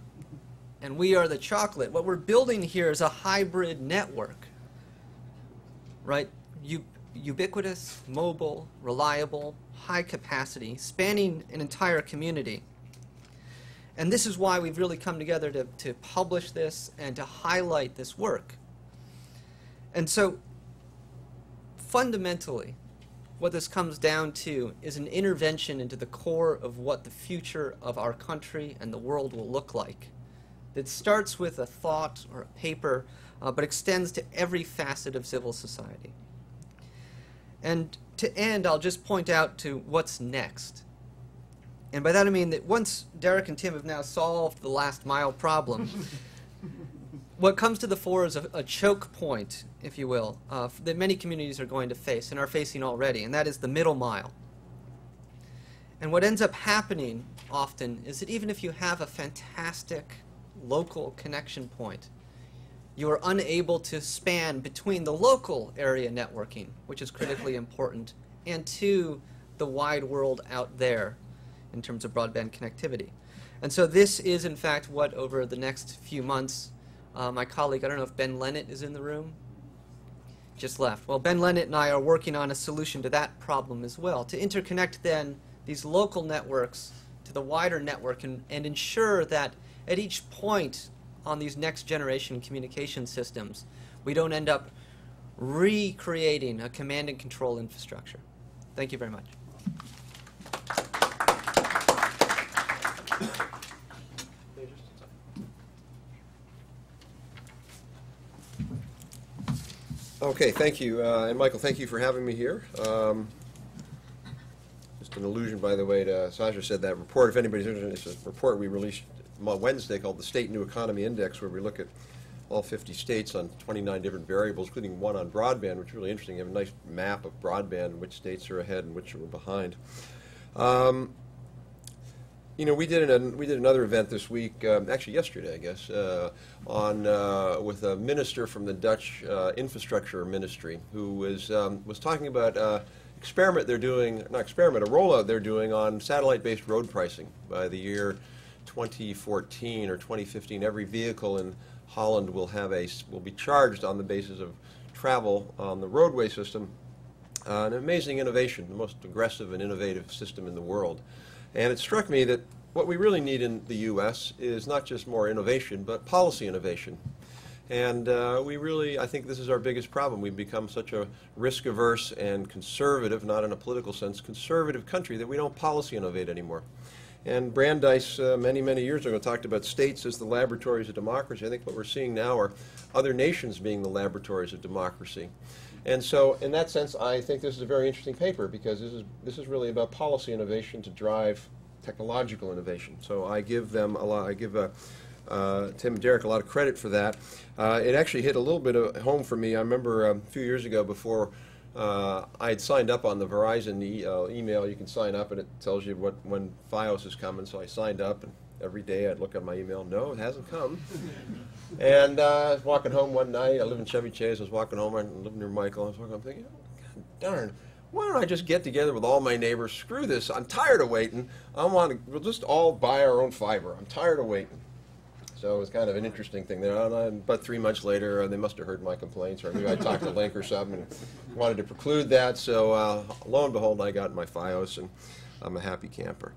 and we are the chocolate, what we're building here is a hybrid network, right? Ubiquitous, mobile, reliable, high capacity, spanning an entire community. And this is why we've really come together to publish this and to highlight this work. And so fundamentally, what this comes down to is an intervention into the core of what the future of our country and the world will look like. That starts with a thought or a paper, but extends to every facet of civil society. And to end, I'll just point out to what's next. And by that I mean that once Derek and Tim have now solved the last mile problem, what comes to the fore is a choke point, if you will, that many communities are going to face and are facing already, and that is the middle mile. And what ends up happening often is that even if you have a fantastic local connection point, you are unable to span between the local area networking, which is critically important, and to the wide world out there in terms of broadband connectivity. And so this is, in fact, what over the next few months, my colleague, I don't know if Ben Lennett is in the room, just left. Well, Ben Lennett and I are working on a solution to that problem as well, to interconnect then these local networks to the wider network and ensure that at each point on these next generation communication systems, we don't end up recreating a command and control infrastructure. Thank you very much. Okay, thank you. And Michael, thank you for having me here. Just an allusion, by the way, to Sasha said that report, if anybody's interested, it's a report we released on Wednesday called the State New Economy Index, where we look at all 50 states on 29 different variables, including one on broadband, which is really interesting. You have a nice map of broadband and which states are ahead and which are behind. You know, we did another event this week, actually yesterday, I guess, with a minister from the Dutch infrastructure ministry who was talking about a rollout they're doing on satellite-based road pricing. By the year 2014 or 2015, every vehicle in Holland will be charged on the basis of travel on the roadway system. An amazing innovation, the most aggressive and innovative system in the world. And it struck me that what we really need in the U.S. is not just more innovation, but policy innovation. And I think this is our biggest problem. We've become such a risk-averse and conservative, not in a political sense, conservative country that we don't policy innovate anymore. And Brandeis, many, many years ago, talked about states as the laboratories of democracy. I think what we're seeing now are other nations being the laboratories of democracy. And so, in that sense, I think this is a very interesting paper because this is really about policy innovation to drive technological innovation. So I give them a lot. I give Tim and Derek a lot of credit for that. It actually hit a little bit of home for me. I remember a few years ago, before I had signed up on the Verizon email. You can sign up, and it tells you when FiOS is coming. So I signed up, and every day I'd look on my email. No, it hasn't come. And I was walking home one night. I live in Chevy Chase. I was walking home. I live near Michael. I was walking home thinking, God darn, why don't I just get together with all my neighbors? Screw this. I'm tired of waiting. We'll just all buy our own fiber. I'm tired of waiting. So it was kind of an interesting thing there. But 3 months later, they must have heard my complaints, or maybe I talked to Link or something and wanted to preclude that. So lo and behold, I got my FiOS, and I'm a happy camper.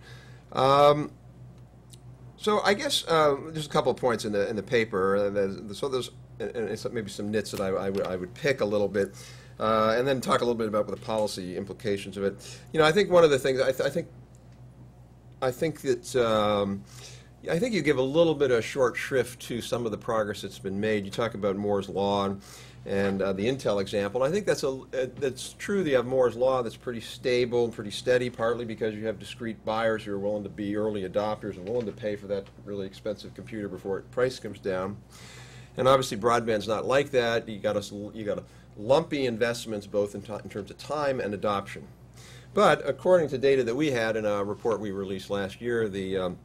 So I guess there's a couple of points in the paper. So there's maybe some nits that I would pick a little bit. And then talk a little bit about the policy implications of it. You know, I think one of the things I think you give a little bit of short shrift to some of the progress that's been made. You talk about Moore's law and the Intel example. And I think that's true. That you have Moore's law that's pretty stable and pretty steady, partly because you have discrete buyers who are willing to be early adopters and willing to pay for that really expensive computer before price comes down. And obviously, broadband's not like that. You got a lumpy investments both in terms of time and adoption. But according to data that we had in a report we released last year, the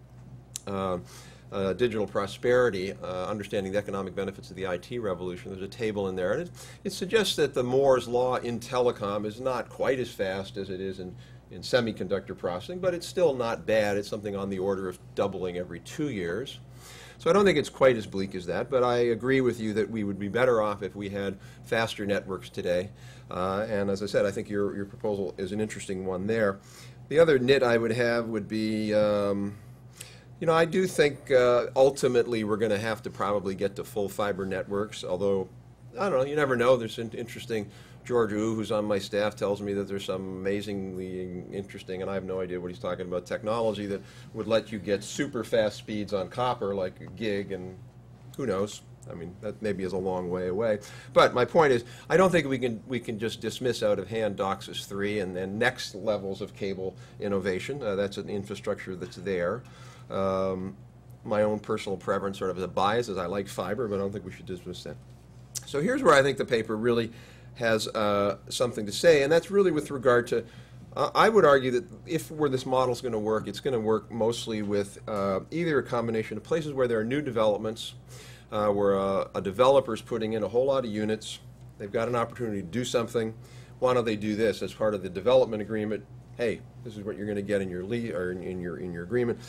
Digital Prosperity, Understanding the Economic Benefits of the IT Revolution, there's a table in there, and it suggests that the Moore's law in telecom is not quite as fast as it is in semiconductor processing, but it's still not bad. It's something on the order of doubling every 2 years. So I don't think it's quite as bleak as that, but I agree with you that we would be better off if we had faster networks today. And as I said, I think your proposal is an interesting one there. The other nit I would have would be, you know, I do think ultimately we're going to have to probably get to full fiber networks, although, I don't know, you never know. There's interesting, George Wu, who's on my staff, tells me that there's some amazingly interesting, and I have no idea what he's talking about, technology that would let you get super fast speeds on copper, like a gig, and who knows? I mean, that maybe is a long way away. But my point is, I don't think we can just dismiss out of hand DOCSIS 3 and next levels of cable innovation. That's an infrastructure that's there. My own personal preference, sort of as a bias, is I like fiber, but I don't think we should dismiss that. So here's where I think the paper really has something to say, and that's really with regard to, I would argue that if where this model is going to work, it's going to work mostly with either a combination of places where there are new developments, where a developer is putting in a whole lot of units, they've got an opportunity to do something. Why don't they do this as part of the development agreement? Hey, this is what you're going to get in your or in your agreement.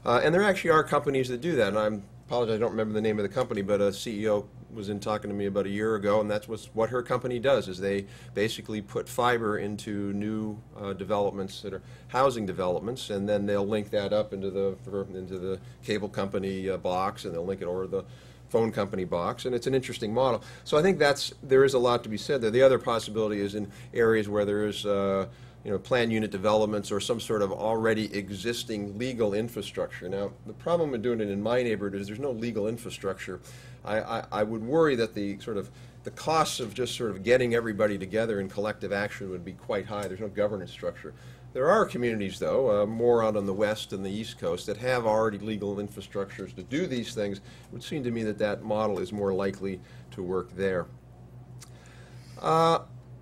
And there actually are companies that do that, and I apologize, I don't remember the name of the company, but a CEO was in talking to me about a year ago, and that's what her company does, is they basically put fiber into new developments that are housing developments, and then they'll link that up into the cable company box, and they'll link it over to the phone company box, and it's an interesting model. So I think there is a lot to be said there. The other possibility is in areas where there is plan unit developments or some sort of already existing legal infrastructure. Now, the problem with doing it in my neighborhood is there's no legal infrastructure. I would worry that the costs of just sort of getting everybody together in collective action would be quite high. There's no governance structure. There are communities, though, more out on the west and the east coast, that have already legal infrastructures to do these things. It would seem to me that that model is more likely to work there.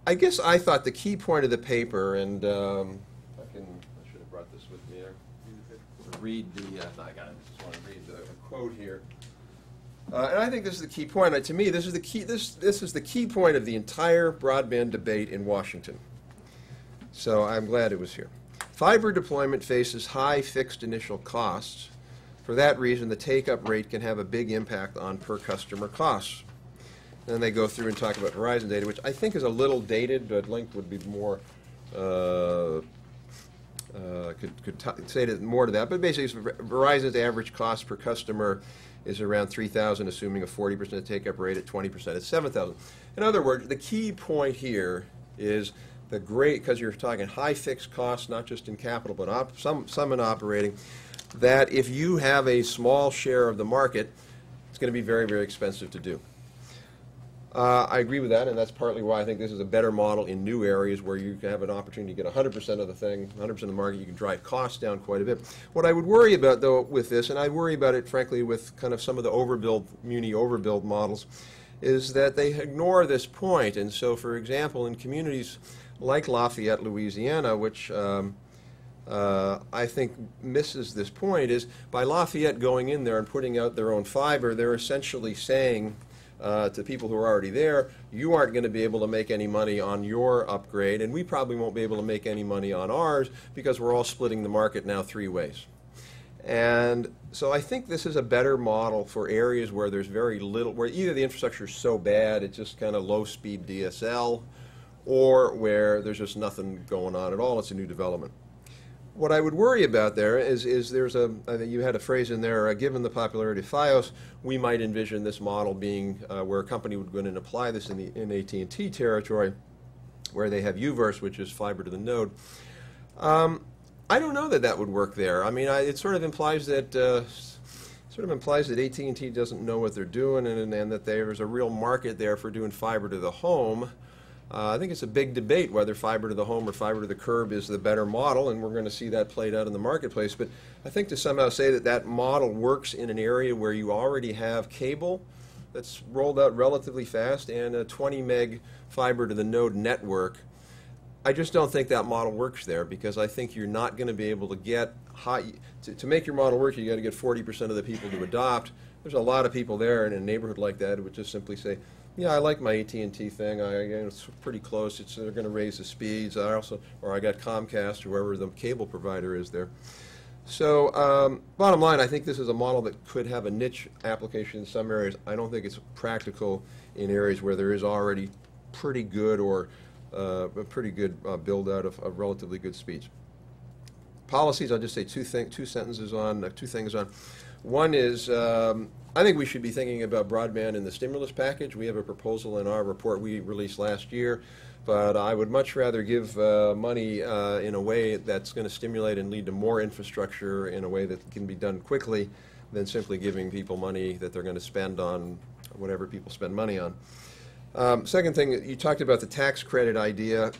I guess I thought the key point of the paper, and I should have brought this with me. Read the, no, I got it. I just want to read the quote here. And I think this is the key point. To me, this is the key. This is the key point of the entire broadband debate in Washington. So I'm glad it was here. Fiber deployment faces high fixed initial costs. For that reason, the take-up rate can have a big impact on per-customer costs. Then they go through and talk about Verizon data, which I think is a little dated, but Link would be more, could say more to that. But basically, Verizon's average cost per customer is around $3,000, assuming a 40% take-up rate. At 20%, it's $7,000. In other words, the key point here is the great, because you're talking high fixed costs, not just in capital, but some in operating, that if you have a small share of the market, it's going to be very, very expensive to do. I agree with that, and that's partly why I think this is a better model in new areas where you have an opportunity to get 100% of the thing, 100% of the market. You can drive costs down quite a bit. What I would worry about, though, with this, and I worry about it, frankly, with kind of some of the muni overbuild models, is that they ignore this point. And so, for example, in communities like Lafayette, Louisiana, which I think misses this point, is by Lafayette going in there and putting out their own fiber, they're essentially saying to people who are already there, you aren't going to be able to make any money on your upgrade, and we probably won't be able to make any money on ours because we're all splitting the market now 3 ways. And so I think this is a better model for areas where there's very little, where either the infrastructure is so bad it's just kind of low-speed DSL, or where there's just nothing going on at all, it's a new development. What I would worry about there is there's a, I think you had a phrase in there, given the popularity of Fios, we might envision this model being where a company would go in and apply this in AT&T territory, where they have UVerse, which is fiber to the node. I don't know that that would work there. I mean, it sort of implies that AT&T doesn't know what they're doing, and that there's a real market there for doing fiber to the home. I think it's a big debate whether fiber to the home or fiber to the curb is the better model, and we're going to see that played out in the marketplace. But I think to somehow say that that model works in an area where you already have cable that's rolled out relatively fast and a 20 meg fiber to the node network, I just don't think that model works there, because I think you're not going to be able to get high. To make your model work, you got to get 40% of the people to adopt. There's a lot of people there in a neighborhood like that who would just simply say, yeah, I like my AT&T thing. It's pretty close. They're going to raise the speeds. I got Comcast or whoever the cable provider is there. So bottom line, I think this is a model that could have a niche application in some areas. I don't think it's practical in areas where there is already pretty good or a pretty good build out of relatively good speeds. Policies, I'll just say two things on. One is I think we should be thinking about broadband in the stimulus package. We have a proposal in our report we released last year, but I would much rather give money in a way that's going to stimulate and lead to more infrastructure in a way that can be done quickly than simply giving people money that they're going to spend on whatever people spend money on. Second thing, you talked about the tax credit idea,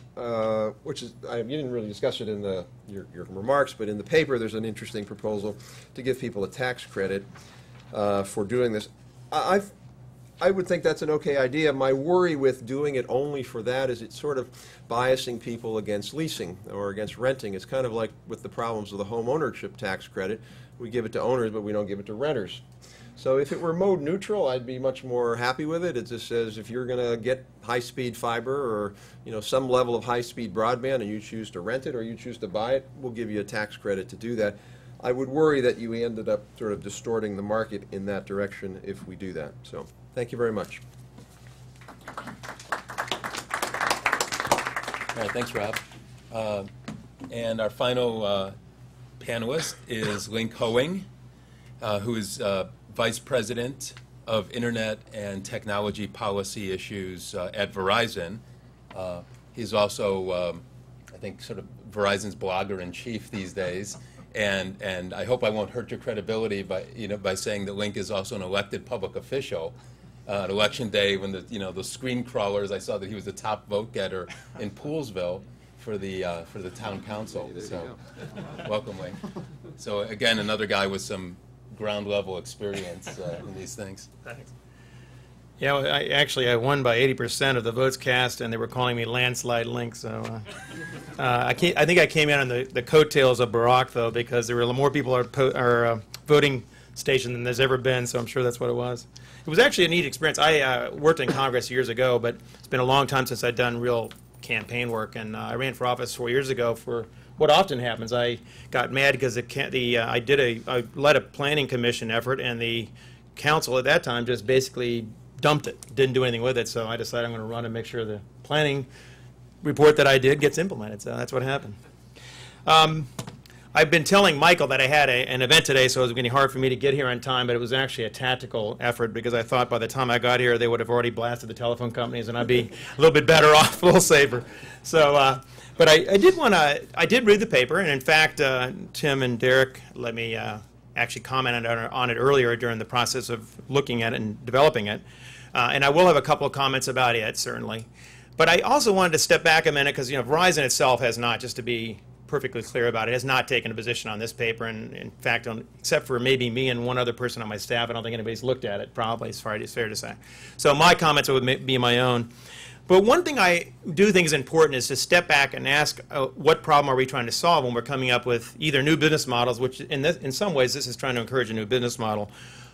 which is, you didn't really discuss it in your remarks, but in the paper there's an interesting proposal to give people a tax credit for doing this. I would think that's an okay idea. My worry with doing it only for that is it's sort of biasing people against leasing or against renting. It's kind of like with the problems of the home ownership tax credit. We give it to owners, but we don't give it to renters. So if it were mode neutral, I'd be much more happy with it. It just says if you're going to get high-speed fiber or some level of high-speed broadband and you choose to rent it or you choose to buy it, we'll give you a tax credit to do that. I would worry that you ended up sort of distorting the market in that direction if we do that. So thank you very much. All right, thanks, Rob. And our final panelist is Link Hoeing, who is Vice President of Internet and Technology Policy Issues at Verizon. He's also I think, sort of Verizon's blogger in chief these days. And I hope I won't hurt your credibility by saying that Link is also an elected public official. On election day, when the screen crawlers, I saw that he was the top vote getter in Poolsville for the town council. So, welcome, Link. So again, another guy with some ground level experience in these things. Thanks. Yeah, well, I won by 80% of the votes cast, and they were calling me landslide Link. So I think I came in on the coattails of Barack, though, because there were more people are voting station than there's ever been. So I'm sure that's what it was. It was actually a neat experience. I worked in Congress years ago, but it's been a long time since I'd done real campaign work, and I ran for office 4 years ago for what often happens. I got mad because I led a planning commission effort, and the council at that time just basically dumped it, didn't do anything with it. So I decided I'm going to run and make sure the planning report that I did gets implemented. So that's what happened. I've been telling Michael that I had an event today, so it was getting hard for me to get here on time, but it was actually a tactical effort because I thought by the time I got here they would have already blasted the telephone companies and I'd be a little bit better off, a little safer. So, but I did read the paper, and in fact, Tim and Derek let me actually comment on it earlier during the process of looking at it and developing it. And I will have a couple of comments about it, certainly. But I also wanted to step back a minute because, Verizon itself has not, just to be perfectly clear about it, has not taken a position on this paper. And in fact, except for maybe me and one other person on my staff, I don't think anybody's looked at it, probably, as far as it's fair to say. So my comments would be my own. But one thing I do think is important is to step back and ask what problem are we trying to solve when we're coming up with either new business models, which in some ways this is trying to encourage a new business model,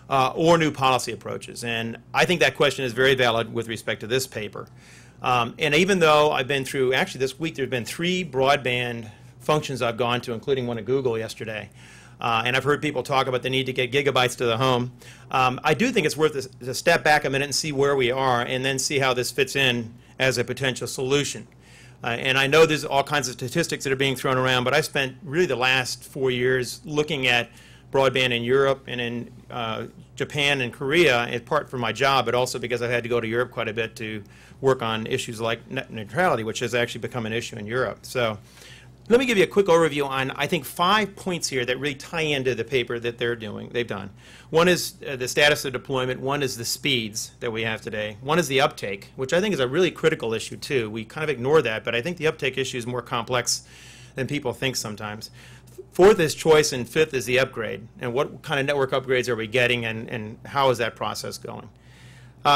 or new policy approaches. And I think that question is very valid with respect to this paper. And even though I've been through, actually this week there have been 3 broadband functions I've gone to, including one at Google yesterday. And I've heard people talk about the need to get gigabytes to the home. I do think it's worth to step back a minute and see where we are and then see how this fits in as a potential solution. And I know there's all kinds of statistics that are being thrown around, but I spent really the last 4 years looking at broadband in Europe and in Japan and Korea, in part for my job, but also because I've had to go to Europe quite a bit to work on issues like net neutrality, which has actually become an issue in Europe. So let me give you a quick overview on, I think, 5 points here that really tie into the paper that they've done. One is the status of deployment. One is the speeds that we have today. One is the uptake, which I think is a really critical issue, too. We kind of ignore that, but I think the uptake issue is more complex than people think sometimes. 4th is choice, and 5th is the upgrade. And what kind of network upgrades are we getting, and how is that process going?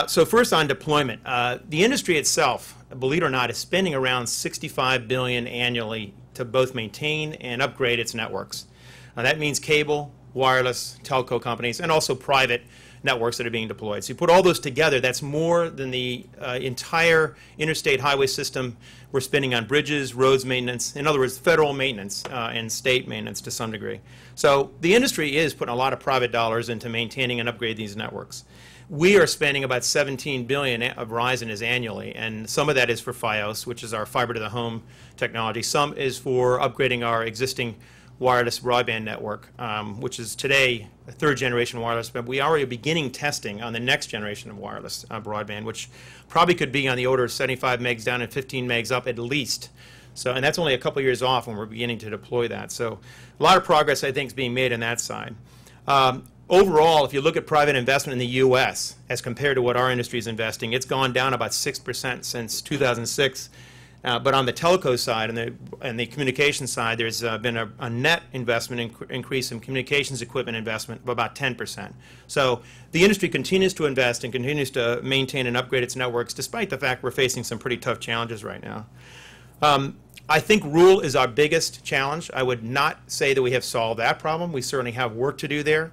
So first on deployment. The industry itself, believe it or not, is spending around $65 billion annually to both maintain and upgrade its networks. That means cable, wireless, telco companies, and also private networks that are being deployed. So you put all those together, that's more than the entire interstate highway system we're spending on bridges, roads maintenance, in other words, federal maintenance and state maintenance to some degree. So the industry is putting a lot of private dollars into maintaining and upgrading these networks. We are spending about $17 billion of Verizon is annually, and some of that is for Fios, which is our fiber to the home technology. Some is for upgrading our existing wireless broadband network, which is today a 3rd generation wireless, but we already are beginning testing on the next generation of wireless broadband, which probably could be on the order of 75 megs down and 15 megs up at least. So, and that's only a couple years off when we're beginning to deploy that. So a lot of progress, I think, is being made on that side. Overall, if you look at private investment in the U.S. as compared to what our industry is investing, it's gone down about 6% since 2006. But on the telco side and the communication side, there's been a net investment increase in communications equipment investment of about 10%. So the industry continues to invest and continues to maintain and upgrade its networks, despite the fact we're facing some pretty tough challenges right now. I think rural is our biggest challenge. I would not say that we have solved that problem. We certainly have work to do there.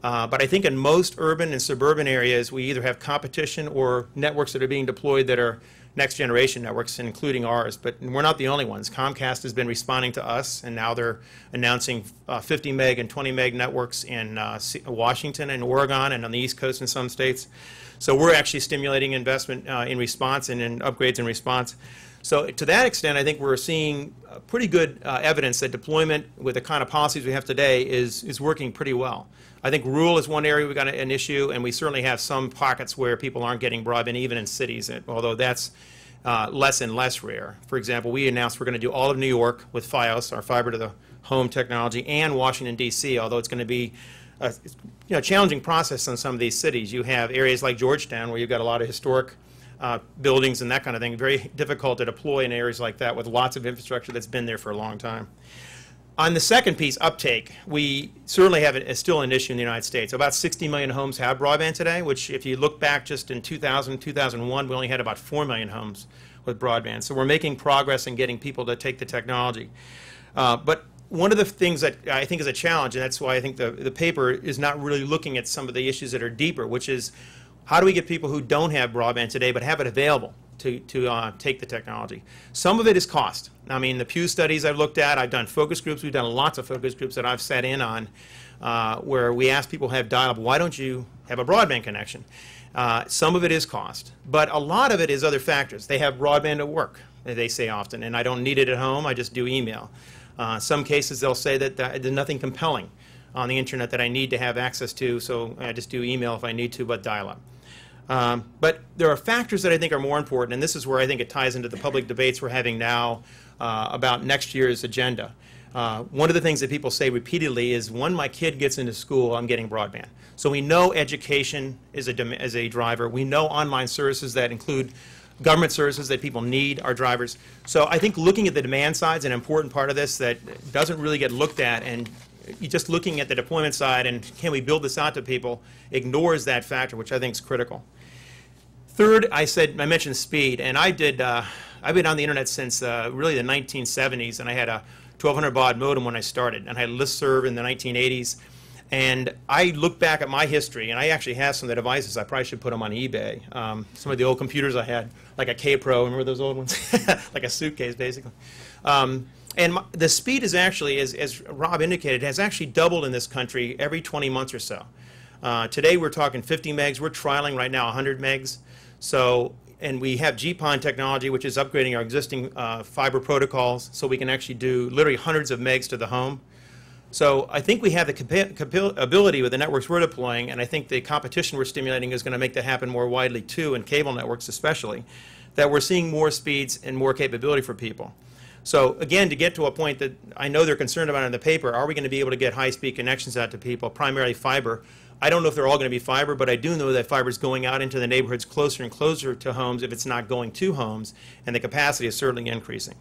But I think in most urban and suburban areas, we either have competition or networks that are being deployed that are next generation networks, including ours. But we're not the only ones. Comcast has been responding to us, and now they're announcing 50 meg and 20 meg networks in Washington and Oregon and on the East Coast in some states. So we're actually stimulating investment in response and in upgrades in response. So to that extent, I think we're seeing pretty good evidence that deployment with the kind of policies we have today is working pretty well. I think rural is one area we've got an issue, and we certainly have some pockets where people aren't getting broadband, even in cities, although that's less and less rare. For example, we announced we're going to do all of New York with FiOS, our fiber to the home technology, and Washington, D.C., although it's going to be a challenging process in some of these cities. You have areas like Georgetown where you've got a lot of historic buildings and that kind of thing, very difficult to deploy in areas like that with lots of infrastructure that's been there for a long time. On the second piece, uptake, we certainly have it as still an issue in the United States. About 60 million homes have broadband today, which if you look back just in 2000, 2001, we only had about 4 million homes with broadband. So we're making progress in getting people to take the technology. But one of the things that I think is a challenge, and that's why I think the paper is not really looking at some of the issues that are deeper, which is how do we get people who don't have broadband today but have it available to take the technology? Some of it is cost. I mean, the Pew studies I've looked at, I've done focus groups. We've done lots of focus groups that I've sat in on where we ask people who have dial-up, why don't you have a broadband connection? Some of it is cost, but a lot of it is other factors. They have broadband at work, they say often, and I don't need it at home, I just do email. Some cases they'll say that there's nothing compelling on the internet that I need to have access to, so I just do email if I need to, but dial-up. But there are factors that I think are more important, and this is where I think it ties into the public debates we're having now about next year's agenda. One of the things that people say repeatedly is, when my kid gets into school, I'm getting broadband. So we know education is a driver. We know online services that include government services that people need are drivers. So I think looking at the demand side is an important part of this that doesn't really get looked at, and just looking at the deployment side and can we build this out to people ignores that factor, which I think is critical. Third, I mentioned speed, and I've been on the internet since really the 1970s, and I had a 1200 baud modem when I started, and I had listserv in the 1980s. And I look back at my history, and I actually have some of the devices. I probably should put them on eBay. Some of the old computers I had, like a K-Pro, remember those old ones? Like a suitcase, basically. And the speed is actually, as Rob indicated, has actually doubled in this country every 20 months or so. Today we're talking 50 megs. We're trialing right now 100 megs. So, and we have GPON technology, which is upgrading our existing fiber protocols, so we can actually do literally hundreds of megs to the home. So I think we have the ability with the networks we're deploying, and I think the competition we're stimulating is going to make that happen more widely too, in cable networks especially, that we're seeing more speeds and more capability for people. So again, to get to a point that I know they're concerned about in the paper, are we going to be able to get high-speed connections out to people, primarily fiber? I don't know if they're all going to be fiber, but I do know that fiber is going out into the neighborhoods closer and closer to homes if it's not going to homes, and the capacity is certainly increasing.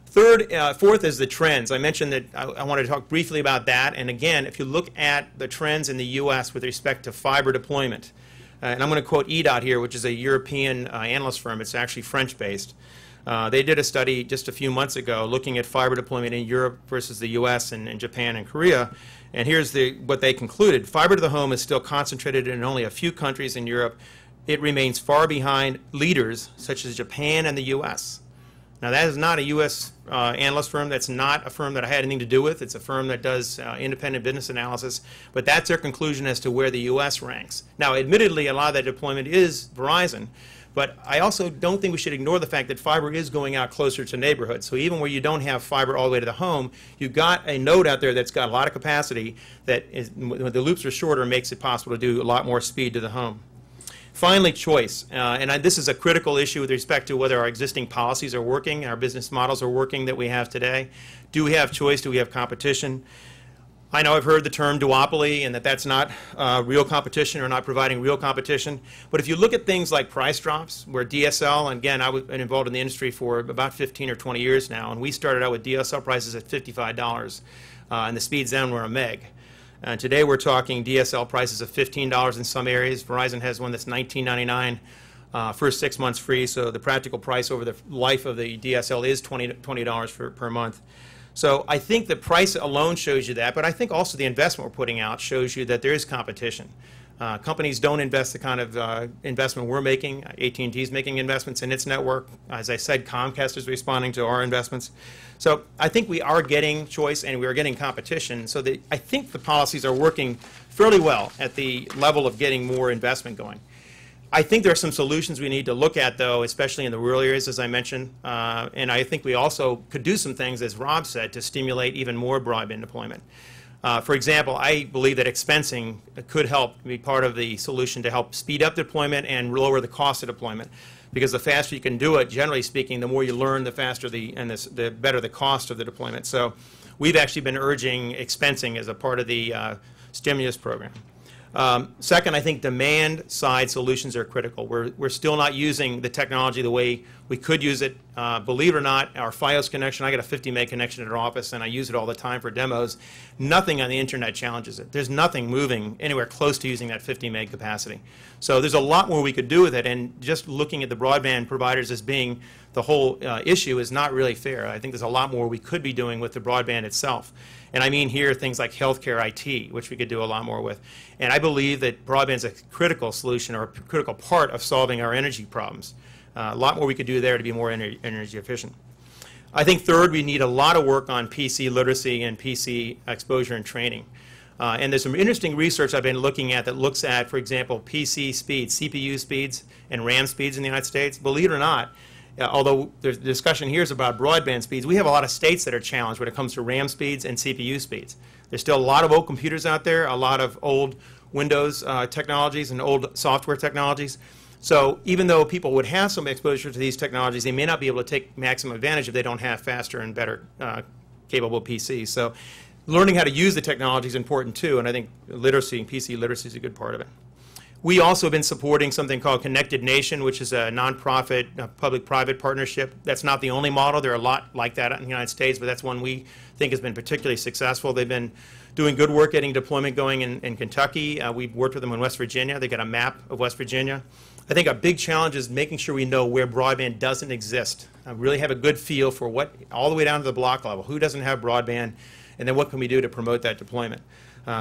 Fourth is the trends. I mentioned that I wanted to talk briefly about that, and again, if you look at the trends in the U.S. with respect to fiber deployment, and I'm going to quote EDOT here, which is a European analyst firm. It's actually French-based. They did a study just a few months ago looking at fiber deployment in Europe versus the U.S. and Japan and Korea. And here's what they concluded. Fiber to the home is still concentrated in only a few countries in Europe. It remains far behind leaders such as Japan and the U.S. Now, that is not a U.S. Analyst firm. That's not a firm that I had anything to do with. It's a firm that does independent business analysis. But that's their conclusion as to where the U.S. ranks. Now, admittedly, a lot of that deployment is Verizon. But I also don't think we should ignore the fact that fiber is going out closer to neighborhoods. So even where you don't have fiber all the way to the home, you've got a node out there that's got a lot of capacity that, when the loops are shorter, makes it possible to do a lot more speed to the home. Finally, choice. This is a critical issue with respect to whether our existing policies are working, our business models are working that we have today. Do we have choice? Do we have competition? I know I've heard the term duopoly and that's not real competition or not providing real competition. But if you look at things like price drops, where DSL, and again, I've been involved in the industry for about 15 or 20 years now, and we started out with DSL prices at $55, and the speeds then were a meg. And today we're talking DSL prices of $15 in some areas. Verizon has one that's $19.99, first 6 months free, so the practical price over the life of the DSL is $20 per month. So I think the price alone shows you that, but I think also the investment we're putting out shows you that there is competition. Companies don't invest the kind of investment we're making. AT&T is making investments in its network. As I said, Comcast is responding to our investments. So I think we are getting choice and we are getting competition. So I think the policies are working fairly well at the level of getting more investment going. I think there are some solutions we need to look at, though, especially in the rural areas, as I mentioned. And I think we also could do some things, as Rob said, to stimulate even more broadband deployment. For example, I believe that expensing could help be part of the solution to help speed up deployment and lower the cost of deployment. because the faster you can do it, generally speaking, the more you learn, the faster the better the cost of the deployment. So we've actually been urging expensing as a part of the stimulus program. Second, I think demand-side solutions are critical. We're still not using the technology the way we could use it. Believe it or not, our Fios connection, I got a 50 meg connection at our office, and I use it all the time for demos. Nothing on the internet challenges it. There's nothing moving anywhere close to using that 50 meg capacity. So there's a lot more we could do with it, and just looking at the broadband providers as being the whole issue is not really fair. I think there's a lot more we could be doing with the broadband itself. And I mean here things like healthcare IT, which we could do a lot more with. And I believe that broadband is a critical solution or a critical part of solving our energy problems. A lot more we could do there to be more energy efficient. I think third, we need a lot of work on PC literacy and PC exposure and training. And there's some interesting research I've been looking at that looks at, for example, PC speeds, CPU speeds, and RAM speeds in the United States. Believe it or not, although the discussion here is about broadband speeds, we have a lot of states that are challenged when it comes to RAM speeds and CPU speeds. There's still a lot of old computers out there, a lot of old Windows technologies and old software technologies. So even though people would have some exposure to these technologies, they may not be able to take maximum advantage if they don't have faster and better capable PCs. So learning how to use the technology is important too, and I think literacy and PC literacy is a good part of it. We also have been supporting something called Connected Nation, which is a nonprofit public-private partnership. That's not the only model. There are a lot like that in the United States, but that's one we think has been particularly successful. They've been doing good work getting deployment going in Kentucky. We've worked with them in West Virginia. They got a map of West Virginia. I think a big challenge is making sure we know where broadband doesn't exist. Really have a good feel for what, all the way down to the block level, who doesn't have broadband, and then what can we do to promote that deployment.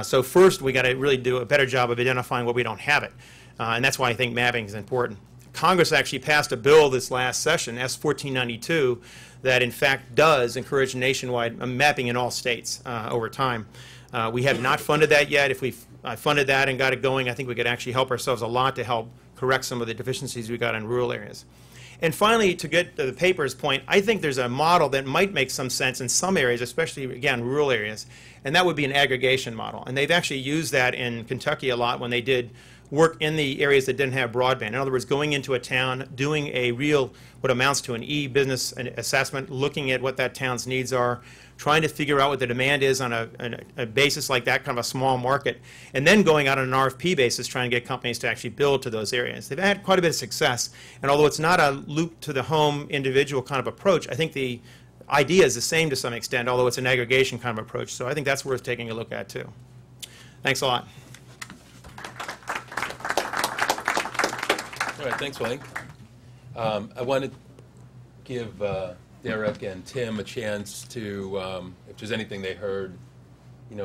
So first, we got to really do a better job of identifying where we don't have it, and that's why I think mapping is important. Congress actually passed a bill this last session, S 1492, that in fact does encourage nationwide mapping in all states over time. We have not funded that yet. If we funded that and got it going, I think we could actually help ourselves a lot to help correct some of the deficiencies we got in rural areas. And finally, to get to the paper's point, I think there's a model that might make some sense in some areas, especially, again, rural areas, and that would be an aggregation model. And they've actually used that in Kentucky a lot when they did work in the areas that didn't have broadband. In other words, going into a town, doing a real, what amounts to an e-business assessment, looking at what that town's needs are, trying to figure out what the demand is on a basis like that, kind of a small market, and then going out on an RFP basis, trying to get companies to actually build to those areas. They've had quite a bit of success, and although it's not a loop to the home individual kind of approach, I think the idea is the same to some extent, although it's an aggregation kind of approach. So I think that's worth taking a look at too. Thanks a lot. All right, thanks, Mike. I want to give Derek and Tim a chance to, if there's anything they heard,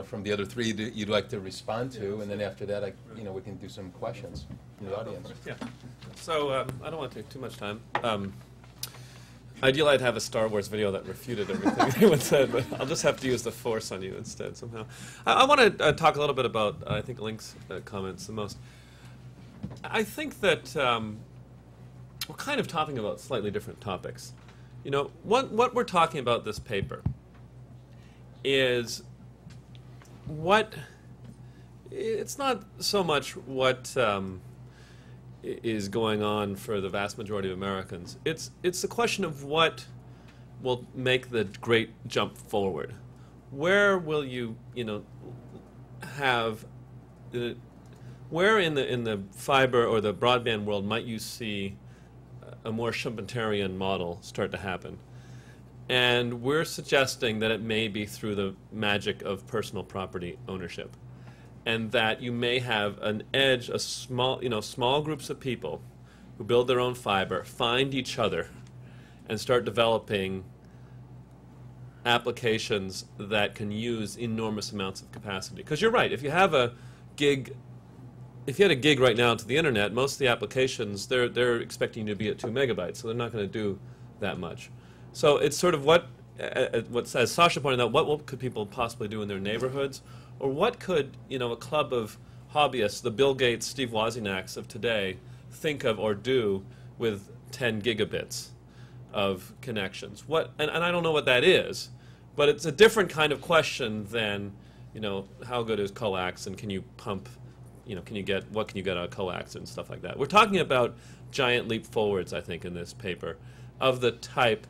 from the other three that you'd like to respond to, and then after that, we can do some questions from the audience. Yeah. So I don't want to take too much time. Ideally, I'd have a Star Wars video that refuted everything anyone said, but I'll just have to use the Force on you instead somehow. I want to talk a little bit about, I think, Link's comments the most. I think that we're kind of talking about slightly different topics. What we're talking about this paper is it's not so much what is going on for the vast majority of Americans. It's the question of what will make the great jump forward. Where will you, have where in the fiber or the broadband world might you see a more Schumpeterian model start to happen? And we're suggesting that it may be through the magic of personal property ownership, and that you may have an edge, small groups of people who build their own fiber, find each other, and start developing applications that can use enormous amounts of capacity. Because you're right, if you have a gig, if you had a gig right now to the internet, most of the applications, they're expecting you to be at 2 megabytes, so they're not going to do that much. So it's sort of what as Sasha pointed out, what could people possibly do in their neighborhoods? Or what could, a club of hobbyists, the Bill Gates, Steve Wozniaks of today, think of or do with 10 gigabits of connections? And I don't know what that is, but it's a different kind of question than, how good is coax and can you pump, what can you get out of coax and stuff like that. We're talking about giant leap forwards, I think, in this paper, of the type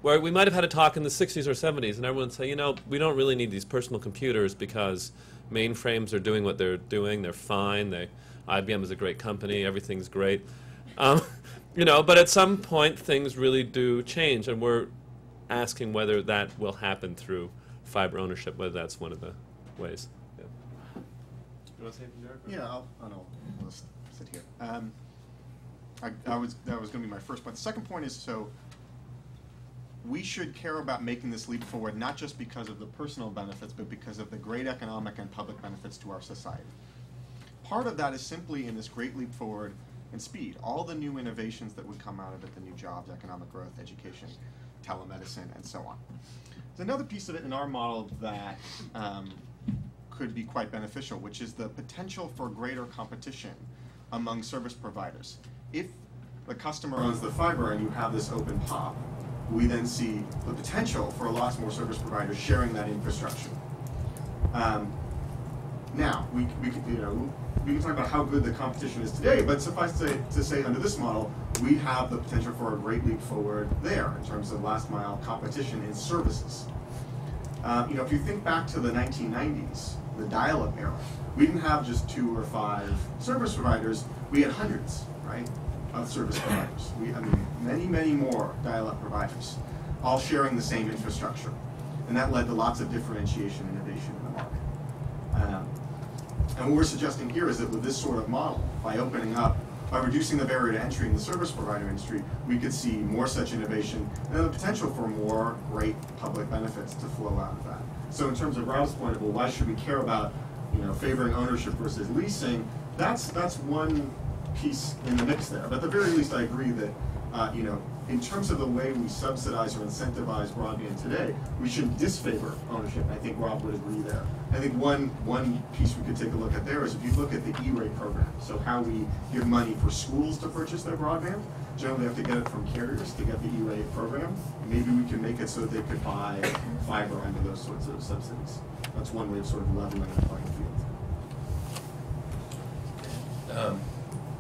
where we might have had a talk in the 60s or 70s, and everyone would say, we don't really need these personal computers because mainframes are doing what they're doing. They're fine. IBM is a great company. Everything's great. But at some point, things really do change, and we're asking whether that will happen through fiber ownership, whether that's one of the ways. Yeah. You want to say anything, Derek? Yeah, I'll just sit here. That was going to be my first point. The second point is, so we should care about making this leap forward not just because of the personal benefits, but because of the great economic and public benefits to our society. Part of that is simply in this great leap forward in speed. All the new innovations that would come out of it, the new jobs, economic growth, education, telemedicine, and so on. There's another piece of it in our model that could be quite beneficial, which is the potential for greater competition among service providers. If the customer owns the fiber and you have this open POP, we then see the potential for lots more service providers sharing that infrastructure. Now, we can talk about how good the competition is today, but suffice to say under this model, we have the potential for a great leap forward there in terms of last mile competition in services. If you think back to the 1990s, the dial-up era, we didn't have just 2 or 5 service providers, we had hundreds, right, of service providers. Many, many more dial-up providers, all sharing the same infrastructure. And that led to lots of differentiation and innovation in the market. And what we're suggesting here is that with this sort of model, by reducing the barrier to entry in the service provider industry, we could see more such innovation and the potential for more great public benefits to flow out of that. So in terms of Rob's point of, well, why should we care about favoring ownership versus leasing, that's one piece in the mix there. But at the very least, I agree that in terms of the way we subsidize or incentivize broadband today, we shouldn't disfavor ownership. I think Rob would agree there. I think one piece we could take a look at there is if you look at the E-rate program, so how we give money for schools to purchase their broadband. Generally, they have to get it from carriers to get the E-rate program. Maybe we can make it so that they could buy fiber under those sorts of subsidies. That's one way of sort of leveling the playing field.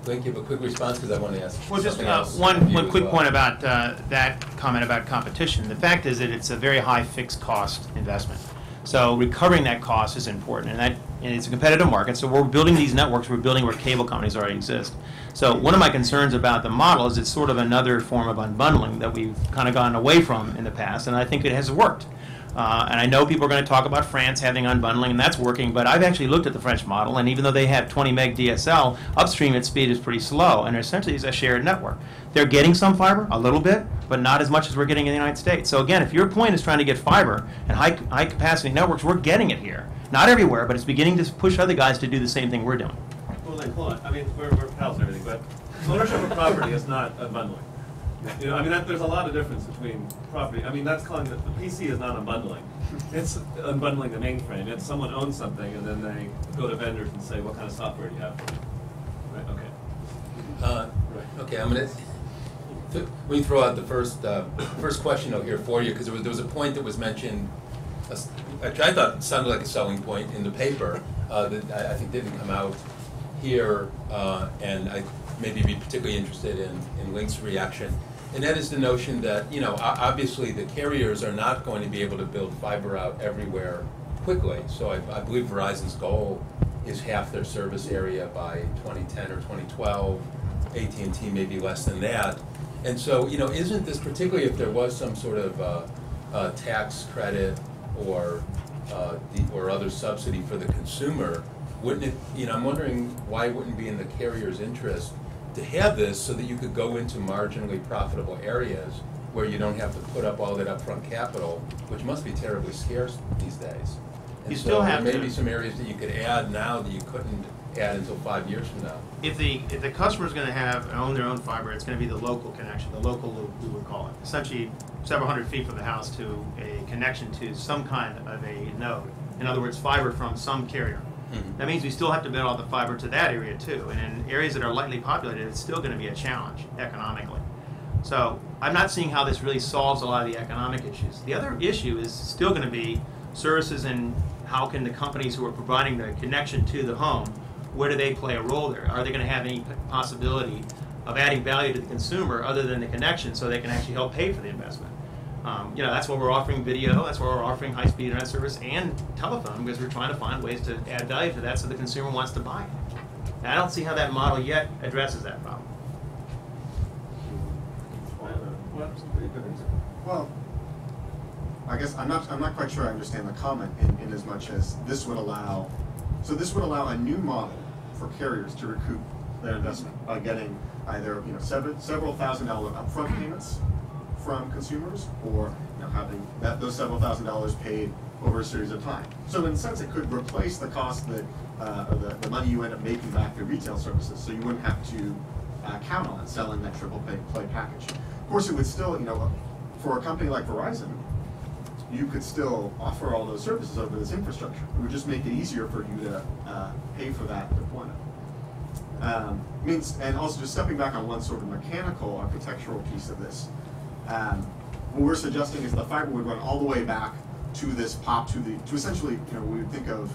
Can I give a quick response because I want to ask. Well, just something else one quick point about that comment about competition. The fact is that it's a very high fixed cost investment. So recovering that cost is important, and it's a competitive market. So we're building these networks. We're building where cable companies already exist. So one of my concerns about the model is it's sort of another form of unbundling that we've kind of gone away from in the past, and I think it has worked. And I know people are going to talk about France having unbundling, and that's working, but I've actually looked at the French model, and even though they have 20 meg DSL, upstream its speed is pretty slow, and essentially it's a shared network. They're getting some fiber, a little bit, but not as much as we're getting in the United States. So again, if your point is trying to get fiber and high capacity networks, we're getting it here. Not everywhere, but it's beginning to push other guys to do the same thing we're doing. Well, then, hold on. We're pals and everything, but ownership of property is not unbundling. There's a lot of difference between property. That's calling it, the PC is not unbundling. It's unbundling the mainframe. It's someone owns something, and then they go to vendors and say, what kind of software do you have for me? Right, okay. Okay, I'm going to throw out the first question out here for you, because there was a point that was mentioned, actually I thought it sounded like a selling point in the paper that I think didn't come out here, and I maybe be particularly interested in Link's reaction. And that is the notion that, obviously the carriers are not going to be able to build fiber out everywhere quickly. So I believe Verizon's goal is half their service area by 2010 or 2012. AT&T maybe less than that. And so, isn't this, particularly if there was some sort of tax credit or other subsidy for the consumer, wouldn't it, I'm wondering why it wouldn't be in the carrier's interest to have this so that you could go into marginally profitable areas where you don't have to put up all that upfront capital, which must be terribly scarce these days. And you still have there may be some areas that you could add now that you couldn't add until 5 years from now. If the customer is going to own their own fiber, it's going to be the local connection, the local loop, we would call it. Essentially, several hundred feet from the house to a connection to some kind of a node. In other words, fiber from some carrier. Mm-hmm. That means we still have to build all the fiber to that area too. And in areas that are lightly populated, it's still going to be a challenge economically. So I'm not seeing how this really solves a lot of the economic issues. The other issue is still going to be services and how can the companies who are providing the connection to the home where do they play a role there? Are they going to have any possibility of adding value to the consumer other than the connection so they can actually help pay for the investment? That's why we're offering video, that's why we're offering high-speed internet service and telephone, because we're trying to find ways to add value to that so the consumer wants to buy it. And I don't see how that model yet addresses that problem. Well, I guess I'm not quite sure I understand the comment in as much as this would allow a new model for carriers to recoup their investment by getting either several $1,000s upfront payments from consumers, or having those several $1,000s paid over a series of time. So in a sense, it could replace the cost that or the money you end up making back through retail services. So you wouldn't have to count on selling that triple play package. Of course, it would still, for a company like Verizon, you could still offer all those services over this infrastructure. It would just make it easier for you to pay for that deployment. And also just stepping back on one sort of mechanical architectural piece of this, what we're suggesting is the fiber would run all the way back to this POP, to essentially, we would think of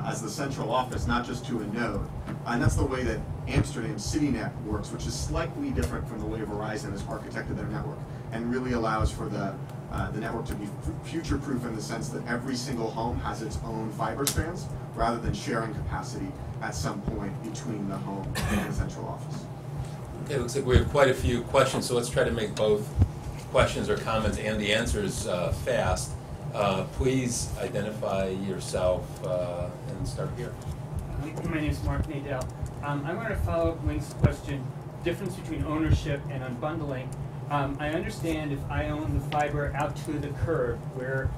as the central office, not just to a node. And that's the way that Amsterdam CityNet works, which is slightly different from the way Verizon has architected their network, and really allows for the network to be future-proof in the sense that every single home has its own fiber strands, rather than sharing capacity at some point between the home and the central office. Okay, it looks like we have quite a few questions, so let's try to make both questions or comments and the answers fast. Please identify yourself and start here. My name is Mark Nadell. I'm going to follow up Link's question, difference between ownership and unbundling. I understand if I own the fiber out to the curb where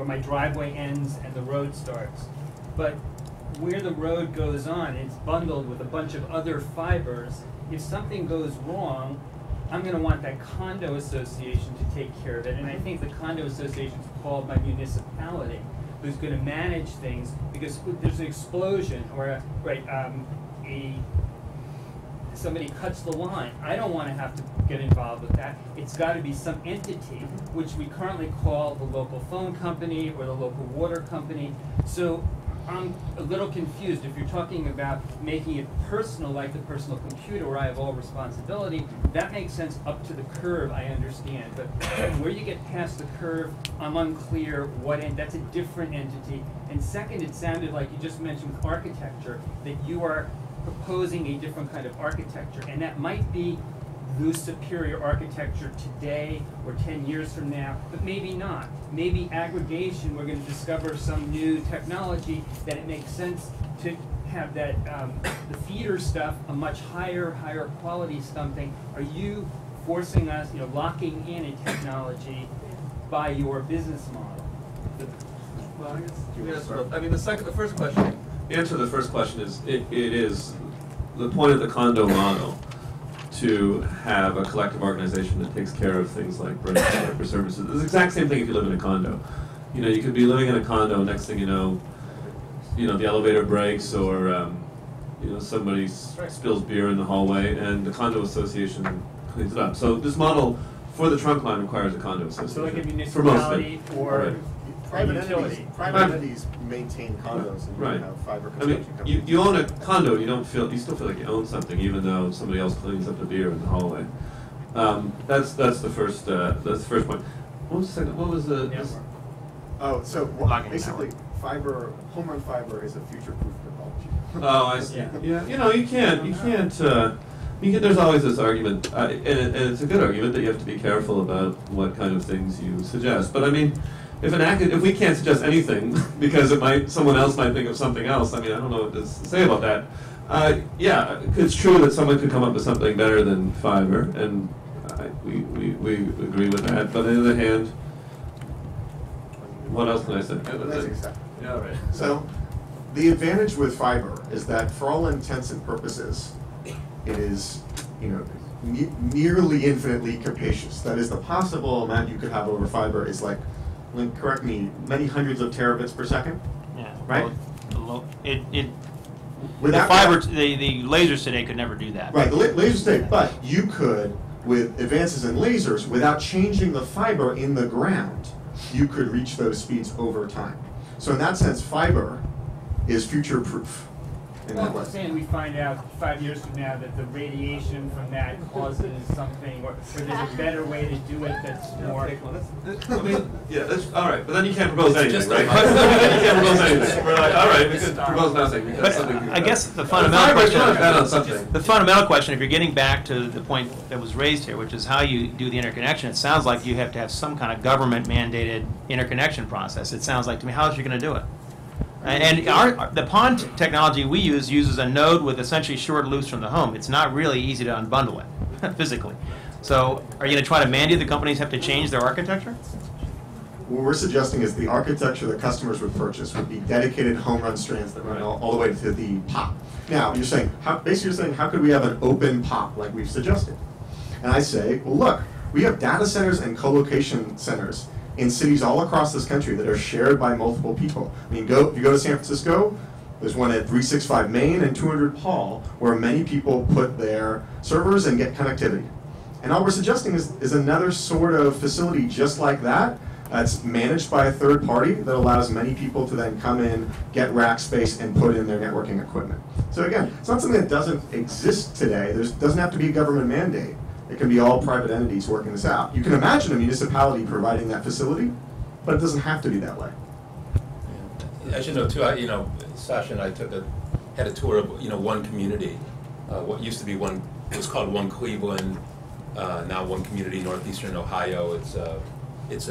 my driveway ends and the road starts, but where the road goes on, it's bundled with a bunch of other fibers. If something goes wrong, I'm going to want that condo association to take care of it, and I think the condo association is called my municipality, who's going to manage things, because there's an explosion or somebody cuts the line. I don't want to have to get involved with that. It's got to be some entity, which we currently call the local phone company or the local water company. So I'm a little confused. If you're talking about making it personal, like the personal computer where I have all responsibility, that makes sense up to the curb, I understand. But where you get past the curb, I'm unclear what end. That's a different entity. And second, it sounded like you just mentioned with architecture, that you are proposing a different kind of architecture. And that might be the superior architecture today or 10 years from now, but maybe not. Maybe aggregation, we're going to discover some new technology that it makes sense to have that, the feeder stuff, a much higher quality something. Are you forcing us, locking in a technology by your business model? Well, I guess, the first question, the answer to the first question is, it is the point of the condo model to have a collective organization that takes care of things like breaks or services. It's the exact same thing if you live in a condo. You could be living in a condo, next thing you know, the elevator breaks, or somebody spills beer in the hallway, and the condo association cleans it up. So this model for the trunk line requires a condo association. So like a municipality or Private utility. entities maintain condos, and Right. you have fiber construction companies. You own a condo, you still feel like you own something, even though somebody else cleans up the beer in the hallway. That's the first point. What was the second? What was the? Oh, so Logging basically, home run fiber is a future-proof technology. Oh, I see. Yeah, you can't. There's always this argument, and it's a good argument that you have to be careful about what kind of things you suggest. But I mean, if we can't suggest anything because someone else might think of something else, I don't know what to say about that. Yeah, it's true that someone could come up with something better than fiber, and we agree with that. But on the other hand, what else can I say? That's exactly. Yeah, right. So, the advantage with fiber is that, for all intents and purposes, it is, nearly infinitely capacious. That is, the possible amount you could have over fiber is like, Link, correct me, many hundreds of terabits per second. Yeah. Right. Well, the lasers today could never do that. Right, the lasers today, but you could, with advances in lasers, without changing the fiber in the ground, you could reach those speeds over time. So in that sense, fiber is future-proof. in Well, that way. I'm saying we find out 5 years from now that the radiation from that causes something, or there's a better way to do it that's more. I mean, yeah, that's, all right, but then you can't propose anything, just right? a- You can't propose anything. We're like, all right, we could propose nothing because something. I guess the fundamental question. question. Bet on something. The fundamental question, if you're getting back to the point that was raised here, which is how you do the interconnection, it sounds like you have to have some kind of government-mandated interconnection process. It sounds like to me, how is you going to do it? And the PON technology we use uses a node with essentially short loops from the home. It's not really easy to unbundle it physically. So are you going to try to mandate the companies have to change their architecture? What we're suggesting is the architecture that customers would purchase would be dedicated home run strands that run all the way to the POP. Now, you're saying, basically you're saying, how could we have an open POP like we've suggested? And I say, well, look, we have data centers and co-location centers in cities all across this country that are shared by multiple people. I mean, if you go to San Francisco, there's one at 365 Main and 200 Paul, where many people put their servers and get connectivity. And all we're suggesting is another sort of facility just like that. It's managed by a third party that allows many people to then come in, get rack space, and put in their networking equipment. So again, it's not something that doesn't exist today. There doesn't have to be a government mandate. It can be all private entities working this out. You can imagine a municipality providing that facility, but it doesn't have to be that way. I should know too. Sasha and I had a tour of one community. What used to be it was called One Cleveland. Now One Community, Northeastern Ohio. It's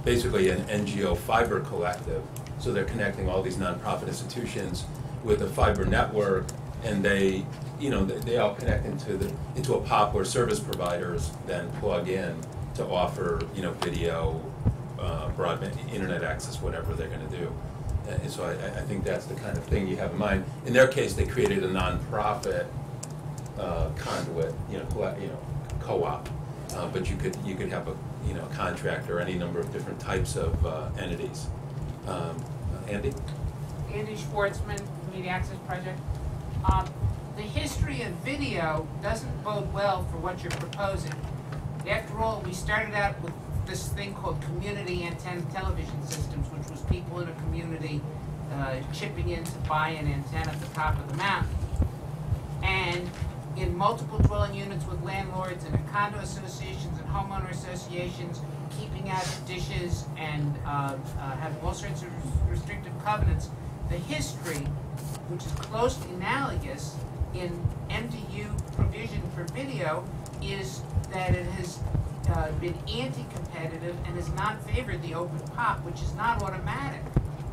basically an NGO fiber collective. So they're connecting all these nonprofit institutions with a fiber network, and they all connect into a POP where service providers then plug in to offer video, broadband, internet access, whatever they're going to do. And so I think that's the kind of thing you have in mind. In their case, they created a nonprofit conduit, co-op, but you could have a contractor, any number of different types of entities. Andy? Andy Schwartzman, Community Access Project. The history of video doesn't bode well for what you're proposing. After all, we started out with this thing called community antenna television systems, which was people in a community chipping in to buy an antenna at the top of the mountain. And in multiple dwelling units with landlords and in condo associations and homeowner associations, keeping out dishes and having all sorts of restrictive covenants, the history, which is closely analogous in MDU provision for video, is that it has been anti-competitive and has not favored the open POP, which is not automatic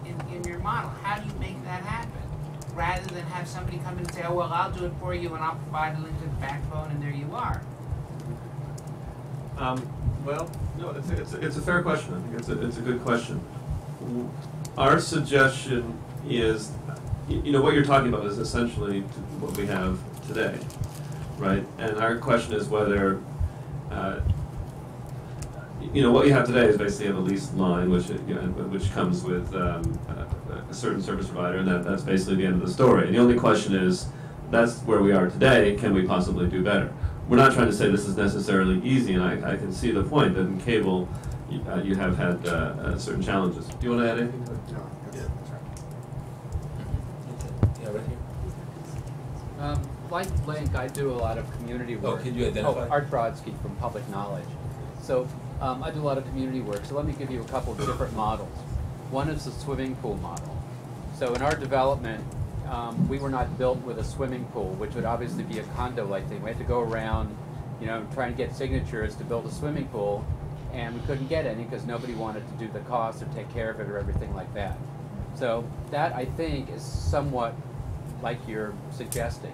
in your model. How do you make that happen? Rather than have somebody come in and say, oh, well, I'll do it for you and I'll provide a link to the backbone and there you are. Well, no, it's a fair question. I think it's a good question. Our suggestion is, what you're talking about is essentially what we have today, right? And our question is whether, what you have today is basically a leased line, which comes with a certain service provider, and that's basically the end of the story. And the only question is, that's where we are today. Can we possibly do better? We're not trying to say this is necessarily easy, and I can see the point that in cable, you have had certain challenges. Do you want to add anything to it? No, Yeah, right here. Like Link, I do a lot of community work. Could you identify? Art Brodsky from Public Knowledge. So I do a lot of community work, so let me give you a couple of different models. One is the swimming pool model. So in our development, we were not built with a swimming pool, which would obviously be a condo-like thing. We had to go around, trying to get signatures to build a swimming pool, and we couldn't get any because nobody wanted to do the cost or take care of it or everything like that. So that, I think, is somewhat like you're suggesting.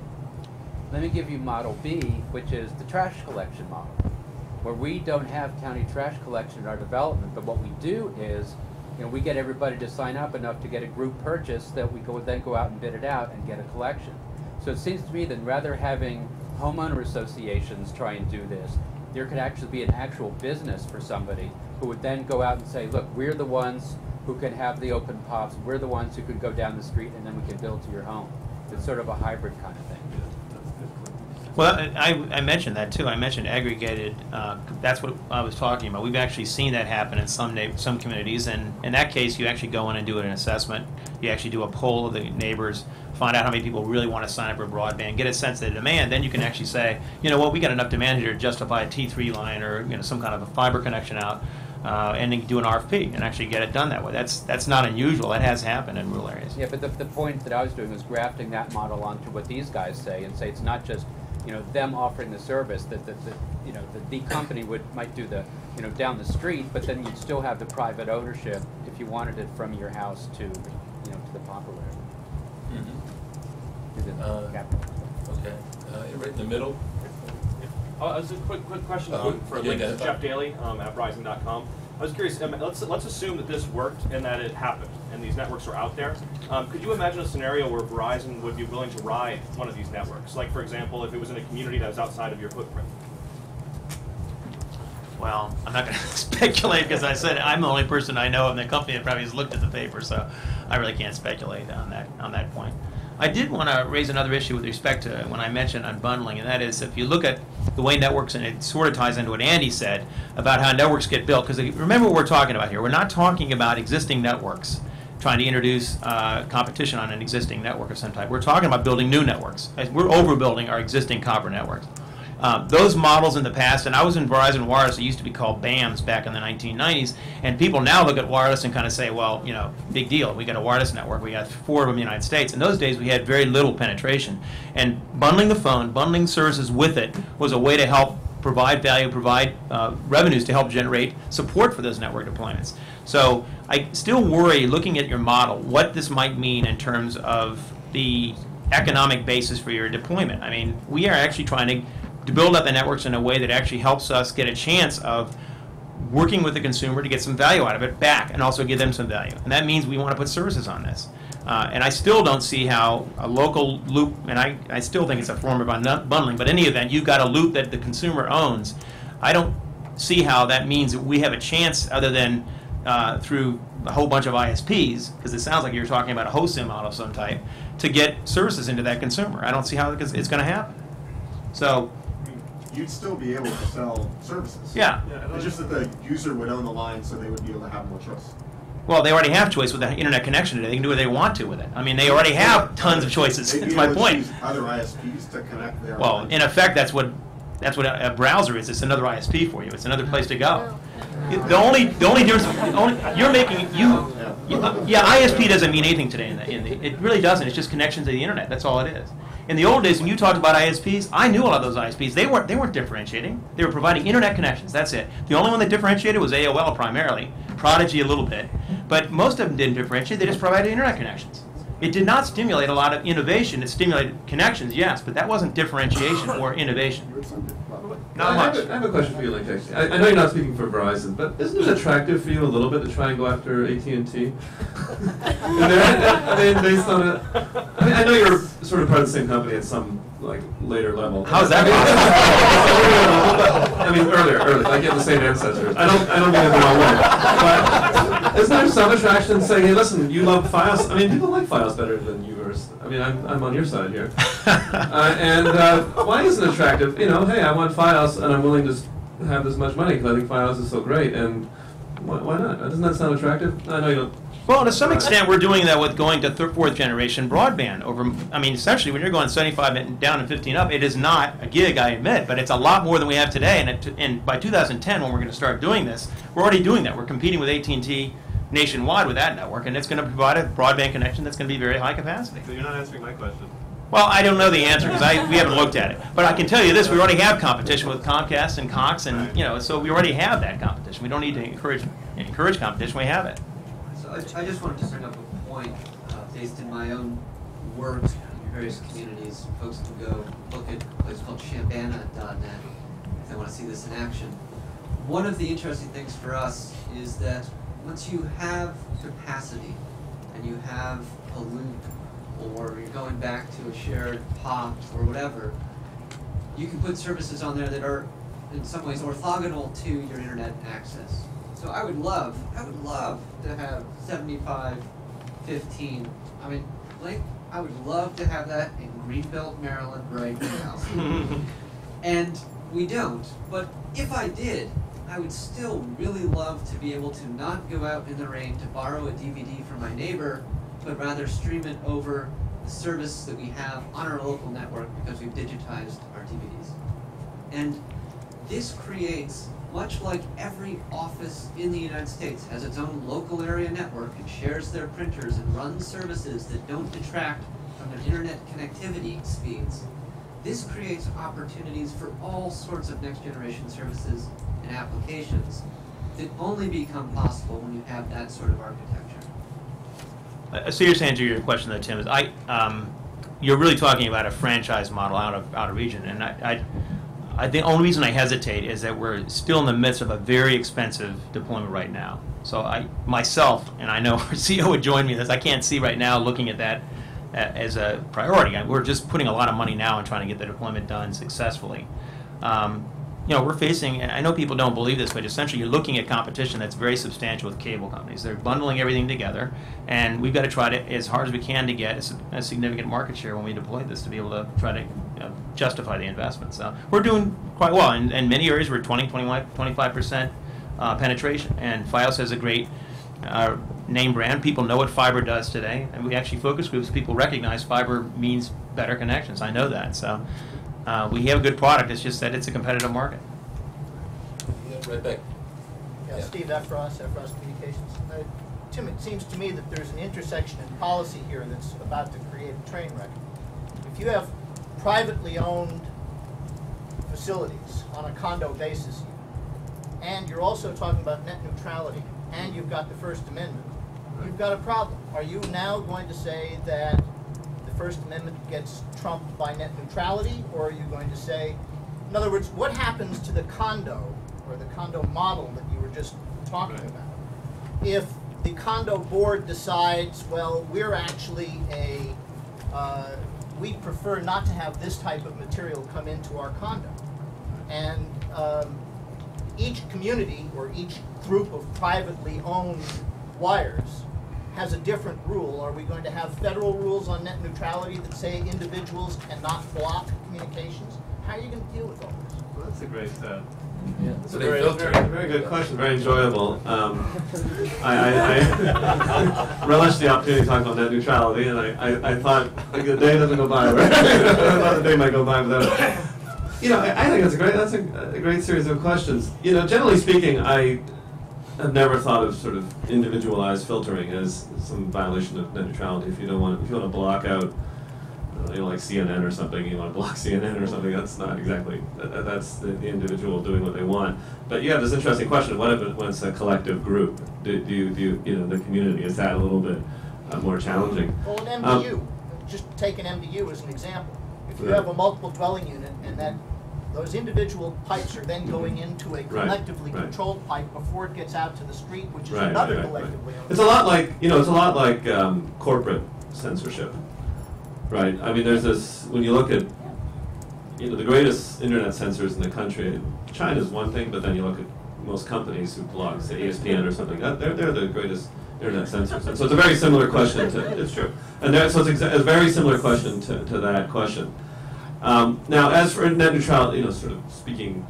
Let me give you Model B, which is the trash collection model, where we don't have county trash collection in our development, but what we do is, we get everybody to sign up enough to get a group purchase that we then go out and bid it out and get a collection. So it seems to me that rather having homeowner associations try and do this, there could actually be an actual business for somebody who would then go out and say, look, we're the ones who can have the open POPs, we're the ones who can go down the street and then we can build to your home. It's sort of a hybrid kind of thing. Well, I mentioned that too. I mentioned aggregated. That's what I was talking about. We've actually seen that happen in some communities, and in that case, you actually go in and do an assessment. You actually do a poll of the neighbors, find out how many people really want to sign up for broadband, get a sense of the demand. Then you can actually say, you know what, we got enough demand here to justify a T3 line or some kind of a fiber connection out, and then do an RFP and actually get it done that way. That's not unusual. That has happened in rural areas. Yeah, but the point that I was doing was grafting that model onto what these guys say and say it's not just them offering the service that the company might do the down the street, but then you'd still have the private ownership if you wanted it from your house to to the pump or whatever. Okay, right in the middle. As a quick question for Jeff Daly at Verizon.com. I was curious. Let's assume that this worked and that it happened, and these networks are out there. Could you imagine a scenario where Verizon would be willing to ride one of these networks? Like, for example, if it was in a community that was outside of your footprint. Well, I'm not going to speculate because I said I'm the only person I know in the company that probably has looked at the paper, so I really can't speculate on that point. I did want to raise another issue with respect to when I mentioned unbundling, and that is if you look at the way networks, and it sort of ties into what Andy said about how networks get built, because remember what we're talking about here. We're not talking about existing networks trying to introduce competition on an existing network of some type. We're talking about building new networks. We're overbuilding our existing copper networks. Those models in the past, and I was in Verizon Wireless, it used to be called BAMS back in the 1990s, and people now look at wireless and kind of say, well, big deal. We got a wireless network. We got 4 of them in the United States. In those days, we had very little penetration. And bundling the phone, bundling services with it was a way to help provide value, provide revenues to help generate support for those network deployments. So I still worry, looking at your model, what this might mean in terms of the economic basis for your deployment. I mean, we are actually trying to build up the networks in a way that actually helps us get a chance of working with the consumer to get some value out of it back and also give them some value. And that means we want to put services on this. And I still don't see how a local loop, and I still think it's a form of unbundling, but in any event, you've got a loop that the consumer owns. I don't see how that means that we have a chance other than through a whole bunch of ISPs, because it sounds like you're talking about a wholesale model of some type, to get services into that consumer. I don't see how it's going to happen. So you'd still be able to sell services. Yeah. It's just that the user would own the line, so they would be able to have more choice. Well, they already have choice with the internet connection today. They can do what they want to with it. I mean, they already have tons of choices. That's my point. Other ISPs to connect their well, in effect, that's what a browser is. It's another ISP for you. It's another place to go. The only difference you're making ISP doesn't mean anything today. It really doesn't. It's just connection to the internet. That's all it is. In the old days, when you talked about ISPs, I knew a lot of those ISPs. They weren't differentiating. They were providing internet connections. That's it. The only one that differentiated was AOL primarily, Prodigy a little bit, but most of them didn't differentiate. They just provided internet connections. It did not stimulate a lot of innovation. It stimulated connections, yes, but that wasn't differentiation or innovation. Not much. I have a question for you, Link. I know you're not speaking for Verizon, but isn't it attractive for you a little bit to try and go after AT&T? I mean, based on it. I mean, I know you're sort of part of the same company at some later level. How's that? I mean, earlier. I get the same ancestors. I don't mean it the wrong way. But isn't there some attraction in saying, hey, listen, you love Fios? I mean, people like Fios better than yours. I mean, I'm on your side here. And why isn't it attractive? Hey, I want Fios, and I'm willing to have this much money because I think Fios is so great. And why not? Doesn't that sound attractive? I know you don't. Well, to some extent, we're doing that with going to 4th generation broadband. Essentially, when you're going 75 down and 15 up, it is not a gig, I admit, but it's a lot more than we have today. And by 2010, when we're going to start doing this, we're already doing that. We're competing with AT&T nationwide with that network, and it's going to provide a broadband connection that's going to be very high capacity. So you're not answering my question. Well, I don't know the answer because we haven't looked at it. But I can tell you this: we already have competition with Comcast and Cox, and so we already have that competition. We don't need to encourage competition. We have it. I just wanted to bring up a point based in my own work in various communities. Folks can go look at a place called Chambana.net if they want to see this in action. One of the interesting things for us is that once you have capacity and you have a loop or you're going back to a shared POP or whatever, you can put services on there that are in some ways orthogonal to your internet access. So I would love to have 75-15. I mean, I would love to have that in Greenbelt, Maryland right now. And we don't. But if I did, I would still really love to be able to not go out in the rain to borrow a DVD from my neighbor, but rather stream it over the service that we have on our local network because we've digitized our DVDs. And this creates, much like every office in the United States has its own local area network and shares their printers and runs services that don't detract from their internet connectivity speeds, this creates opportunities for all sorts of next generation services and applications that only become possible when you have that sort of architecture. A serious answer to your question, though, Tim, is you're really talking about a franchise model out of region, and I the only reason I hesitate is that we're still in the midst of a very expensive deployment right now. So myself, and I know our CEO would join me in this, I can't see right now looking at that as a priority. We're just putting a lot of money now and trying to get the deployment done successfully. We're facing, and I know people don't believe this, but essentially you're looking at competition that's very substantial with cable companies. They're bundling everything together, and we've got to try to, as hard as we can, to get a significant market share when we deploy this to be able to try to justify the investment. So we're doing quite well. In many areas, we're 20, 25% penetration, and Fios has a great name brand. People know what fiber does today, and we actually focus groups. People recognize fiber means better connections. I know that. So we have a good product. It's just that it's a competitive market. Right back. Yeah, Steve Efros Communications. Tim, it seems to me that there's an intersection in policy here that's about to create a train wreck. If you have privately owned facilities on a condo basis, and you're also talking about net neutrality, and you've got the First Amendment, you've got a problem. Are you now going to say that the First Amendment gets trumped by net neutrality, or are you going to say, in other words, what happens to the condo, or the condo model that you were just talking about, if the condo board decides, well, we're actually we prefer not to have this type of material come into our condo. And each community or each group of privately owned wires has a different rule. Are we going to have federal rules on net neutrality that say individuals cannot block communications? How are you going to deal with all this? Well, that's a great That's a what very, they filter. very good question, very enjoyable. I relish the opportunity to talk about net neutrality, and I thought like, the day doesn't go by, right? I thought the day might go by without it. I think that's a great series of questions. Generally speaking, I have never thought of sort of individualized filtering as some violation of net neutrality. If you want to block out, like CNN or something, you want to block CNN or something, that's not exactly, that's the individual doing what they want. But you have this interesting question, what if when it's a collective group? Do you the community, is that a little bit more challenging? Well, an MDU, just take an MDU as an example. If you have a multiple dwelling unit and that those individual pipes are then going into a collectively controlled pipe before it gets out to the street, which is another collectively owned. It's a lot like corporate censorship. Right. I mean, there's this, when you look at, the greatest internet censors in the country, China's one thing, but then you look at most companies who belong, say, ESPN or something, they're the greatest internet censors. And so it's a very similar question to, it's true. And so it's a very similar question to that question. Now, as for net neutrality, sort of speaking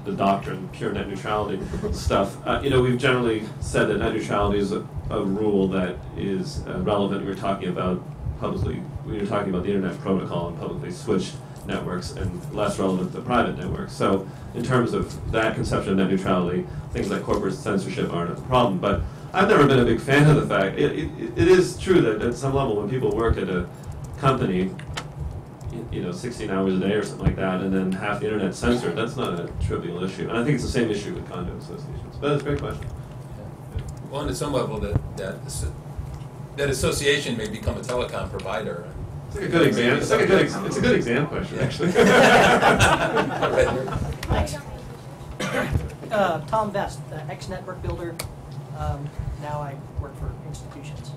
the doctrine, pure net neutrality stuff, we've generally said that net neutrality is a rule that is relevant. We're talking about when you're talking about the internet protocol and publicly switched networks, and less relevant to private networks. So in terms of that conception of net neutrality, things like corporate censorship aren't a problem. But I've never been a big fan of the fact, it is true that at some level when people work at a company, 16 hours a day or something like that, and then half the internet censored, that's not a trivial issue. And I think it's the same issue with condo associations. But it's a great question. Well, and at some level, that association may become a telecom provider. It's like a good exam. It's a good exam question, actually. Thanks. Tom Best, ex-network builder. Now I work for institutions.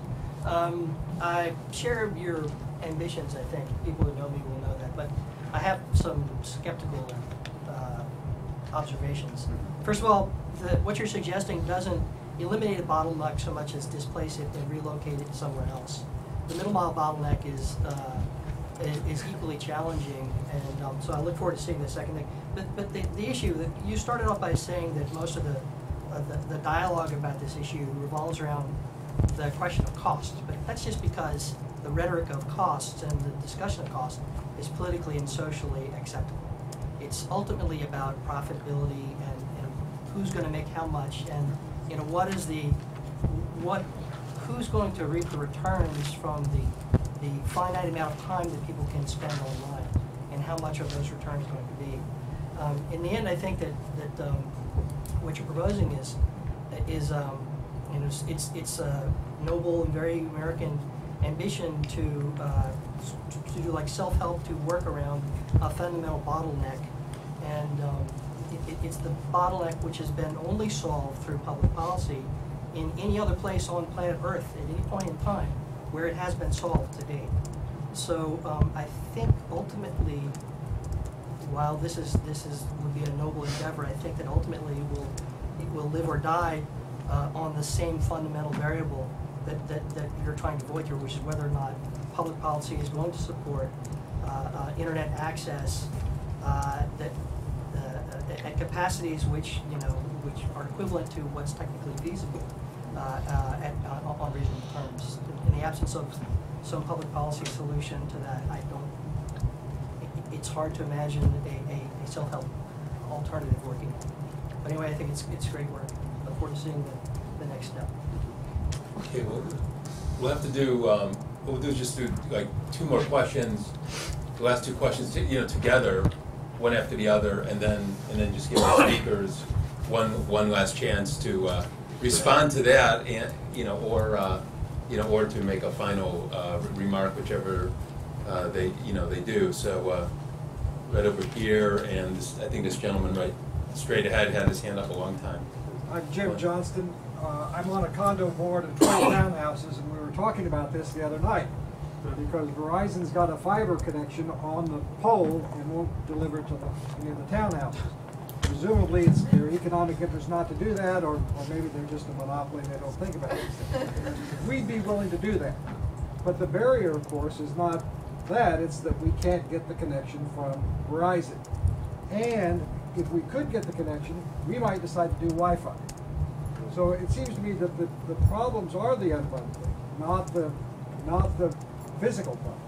I share your ambitions, I think. People who know me will know that. But I have some skeptical observations. First of all, what you're suggesting doesn't eliminate a bottleneck so much as displace it and relocate it somewhere else. the middle mile bottleneck is equally challenging, and so I look forward to seeing the second thing. But the issue that you started off by saying that most of the dialogue about this issue revolves around the question of cost, but that's just because the rhetoric of costs and the discussion of cost is politically and socially acceptable. It's ultimately about profitability and who's going to make how much, and who's going to reap the returns from the finite amount of time that people can spend online, and how much of those returns going to be. In the end, I think that what you're proposing is it's a noble and very American ambition to do like self-help to work around a fundamental bottleneck, and it's the bottleneck which has been only solved through public policy in any other place on planet Earth at any point in time where it has been solved to date. So I think ultimately, while this would be a noble endeavor, I think that ultimately it will live or die on the same fundamental variable that you're trying to avoid here, which is whether or not public policy is going to support internet access at capacities which are equivalent to what's technically feasible on reasonable terms. In the absence of some public policy solution to that, it's hard to imagine a self-help alternative working. But anyway, I think it's great work. Look forward to seeing the next step. Okay, we'll have to do, what we'll do is just do like 2 more questions, the last 2 questions, together, one after the other, and then just give the speakers one last chance to respond to that, and or to make a final remark, whichever they do. So right over here, and I think this gentleman right straight ahead had his hand up a long time. I'm Jim Johnston. I'm on a condo board of 20 townhouses, and we were talking about this the other night because Verizon's got a fiber connection on the pole and won't deliver it to the townhouses. Presumably it's their economic interest not to do that, or maybe they're just a monopoly and they don't think about it. We'd be willing to do that. But the barrier, of course, is not that, it's that we can't get the connection from Verizon. And if we could get the connection, we might decide to do Wi-Fi. So it seems to me that the problems are the unbundling, not the physical problems.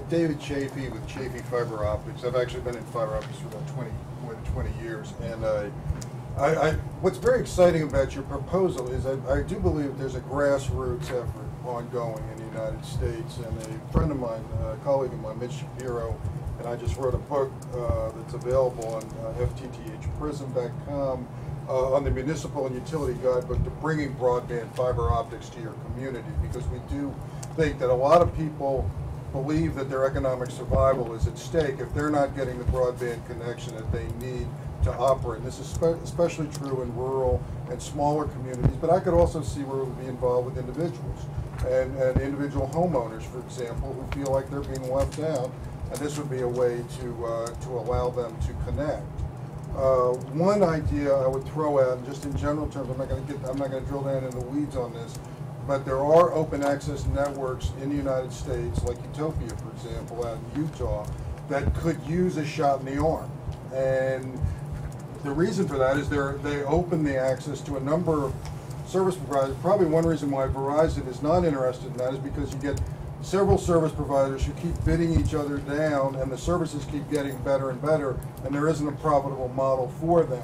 David Chafee with Chafee Fiber Optics. I've actually been in fiber optics for about more than 20 years, and what's very exciting about your proposal is I do believe there's a grassroots effort ongoing in the United States, and a friend of mine, a colleague of mine, Mitch Shapiro, and I just wrote a book that's available on FTTHprism.com on the municipal and utility guidebook to bringing broadband fiber optics to your community, because we do think that a lot of people believe that their economic survival is at stake if they're not getting the broadband connection that they need to operate. And this is especially true in rural and smaller communities, but I could also see where it would be involved with individuals and individual homeowners, for example, who feel like they're being left out, and this would be a way to allow them to connect. One idea I would throw out, and just in general terms, I'm not going to drill down in the weeds on this, but there are open access networks in the United States, like Utopia, for example, out in Utah, that could use a shot in the arm. And the reason for that is they open the access to a number of service providers. Probably one reason why Verizon is not interested in that is because you get several service providers who keep bidding each other down, and the services keep getting better and better, and there isn't a profitable model for them.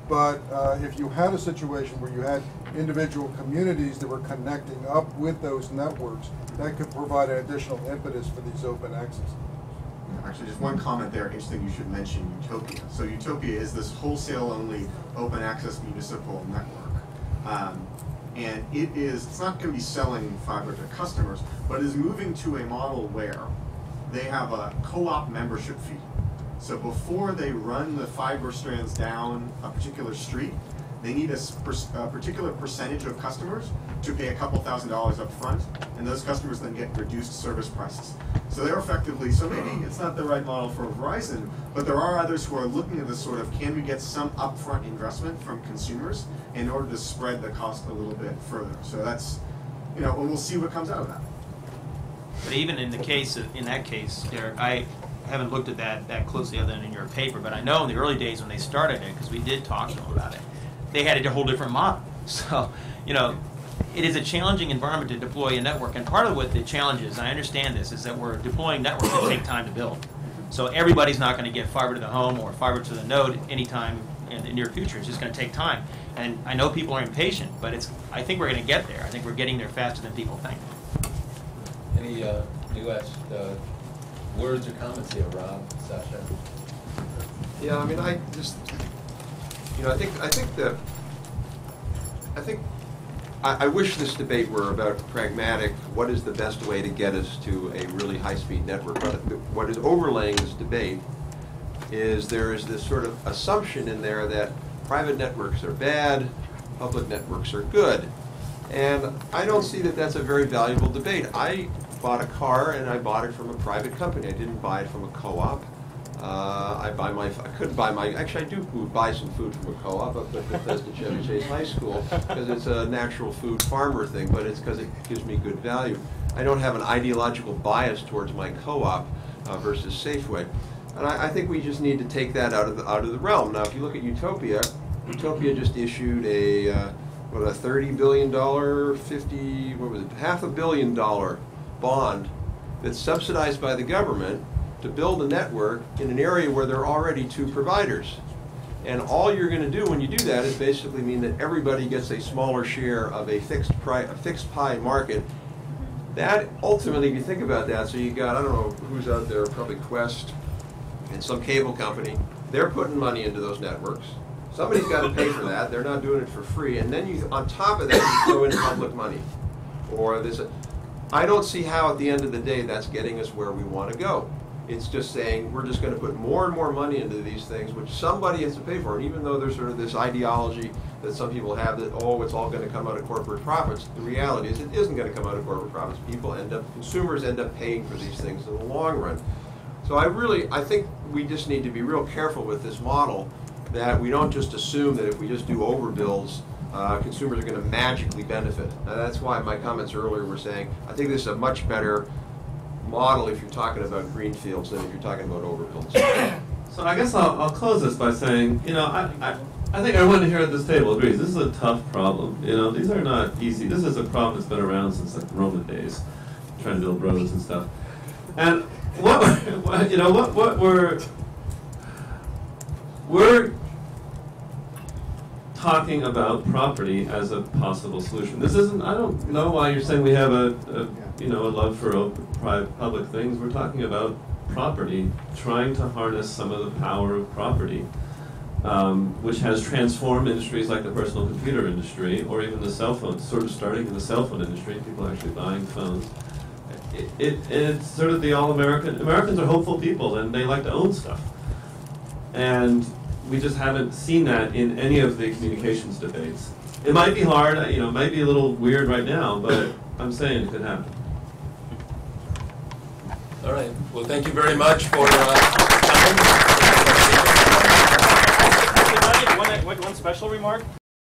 But if you had a situation where you had individual communities that were connecting up with those networks, that could provide an additional impetus for these open access. Actually, just one comment there. Interesting you should mention Utopia. So Utopia is this wholesale-only open access municipal network. And it's not going to be selling fiber to customers, but is moving to a model where they have a co-op membership fee. So before they run the fiber strands down a particular street, they need a particular percentage of customers to pay a couple $1,000s up front, and those customers then get reduced service prices. So they're effectively, so maybe it's not the right model for Verizon, but there are others who are looking at this sort of, can we get some upfront investment from consumers in order to spread the cost a little bit further? So that's, you know, we'll see what comes out of that. But even in the case, in that case, Derek, I haven't looked at that closely other than in your paper, but I know in the early days when they started it, because we did talk to them about it, they had a whole different model. So, you know, it is a challenging environment to deploy a network, and part of what the challenge is, I understand this, is that we're deploying networks that take time to build. So everybody's not going to get fiber to the home or fiber to the node anytime in the near future. It's just going to take time. And I know people are impatient, but I think we're going to get there. I think we're getting there faster than people think. Any U.S. words or comments here, Rob, Sasha? Yeah, I mean, I just, you know, I wish this debate were about pragmatic, what is the best way to get us to a really high-speed network. But what is overlaying this debate is there is this sort of assumption in there that private networks are bad, public networks are good. And I don't see that that's a very valuable debate. I bought a car and I bought it from a private company. I didn't buy it from a co-op. Actually I do buy some food from a co-op up at Bethesda Chevy Chase High School because it's a natural food farmer thing, but it's because it gives me good value. I don't have an ideological bias towards my co-op versus Safeway. And I think we just need to take that out of the realm. Now if you look at Utopia just issued a $30 billion, $500 million bond that's subsidized by the government to build a network in an area where there are already two providers. And all you're going to do when you do that is basically mean that everybody gets a smaller share of a fixed pie market. That ultimately, if you think about that, so you got, I don't know who's out there, probably Quest and some cable company, they're putting money into those networks. Somebody's got to pay for that. They're not doing it for free. And then you, on top of that, you throw in public money. Or this. I don't see how at the end of the day that's getting us where we want to go. It's just saying we're just going to put more and more money into these things, which somebody has to pay for. And even though there's sort of this ideology that some people have that, oh, it's all going to come out of corporate profits, the reality is it isn't going to come out of corporate profits. Consumers end up paying for these things in the long run. So I think we just need to be real careful with this model, that we don't just assume that if we just do overbuilds, consumers are going to magically benefit. Now, that's why my comments earlier were saying, I think this is a much better model if you're talking about greenfields than if you're talking about overbuilds. So I guess I'll close this by saying, you know, I think everyone here at this table agrees this is a tough problem. You know, these are not easy. This is a problem that's been around since like the Roman days, trying to build roads and stuff. And we're talking about property as a possible solution. This isn't, I don't know why you're saying we have a love for private public things. We're talking about property, trying to harness some of the power of property, which has transformed industries like the personal computer industry, or even the cell phone, sort of starting in the cell phone industry, people actually buying phones. It's sort of the Americans are hopeful people, and they like to own stuff. And we just haven't seen that in any of the communications debates. It might be hard, it might be a little weird right now, but I'm saying it could happen. All right. Well, thank you very much for coming. One special remark.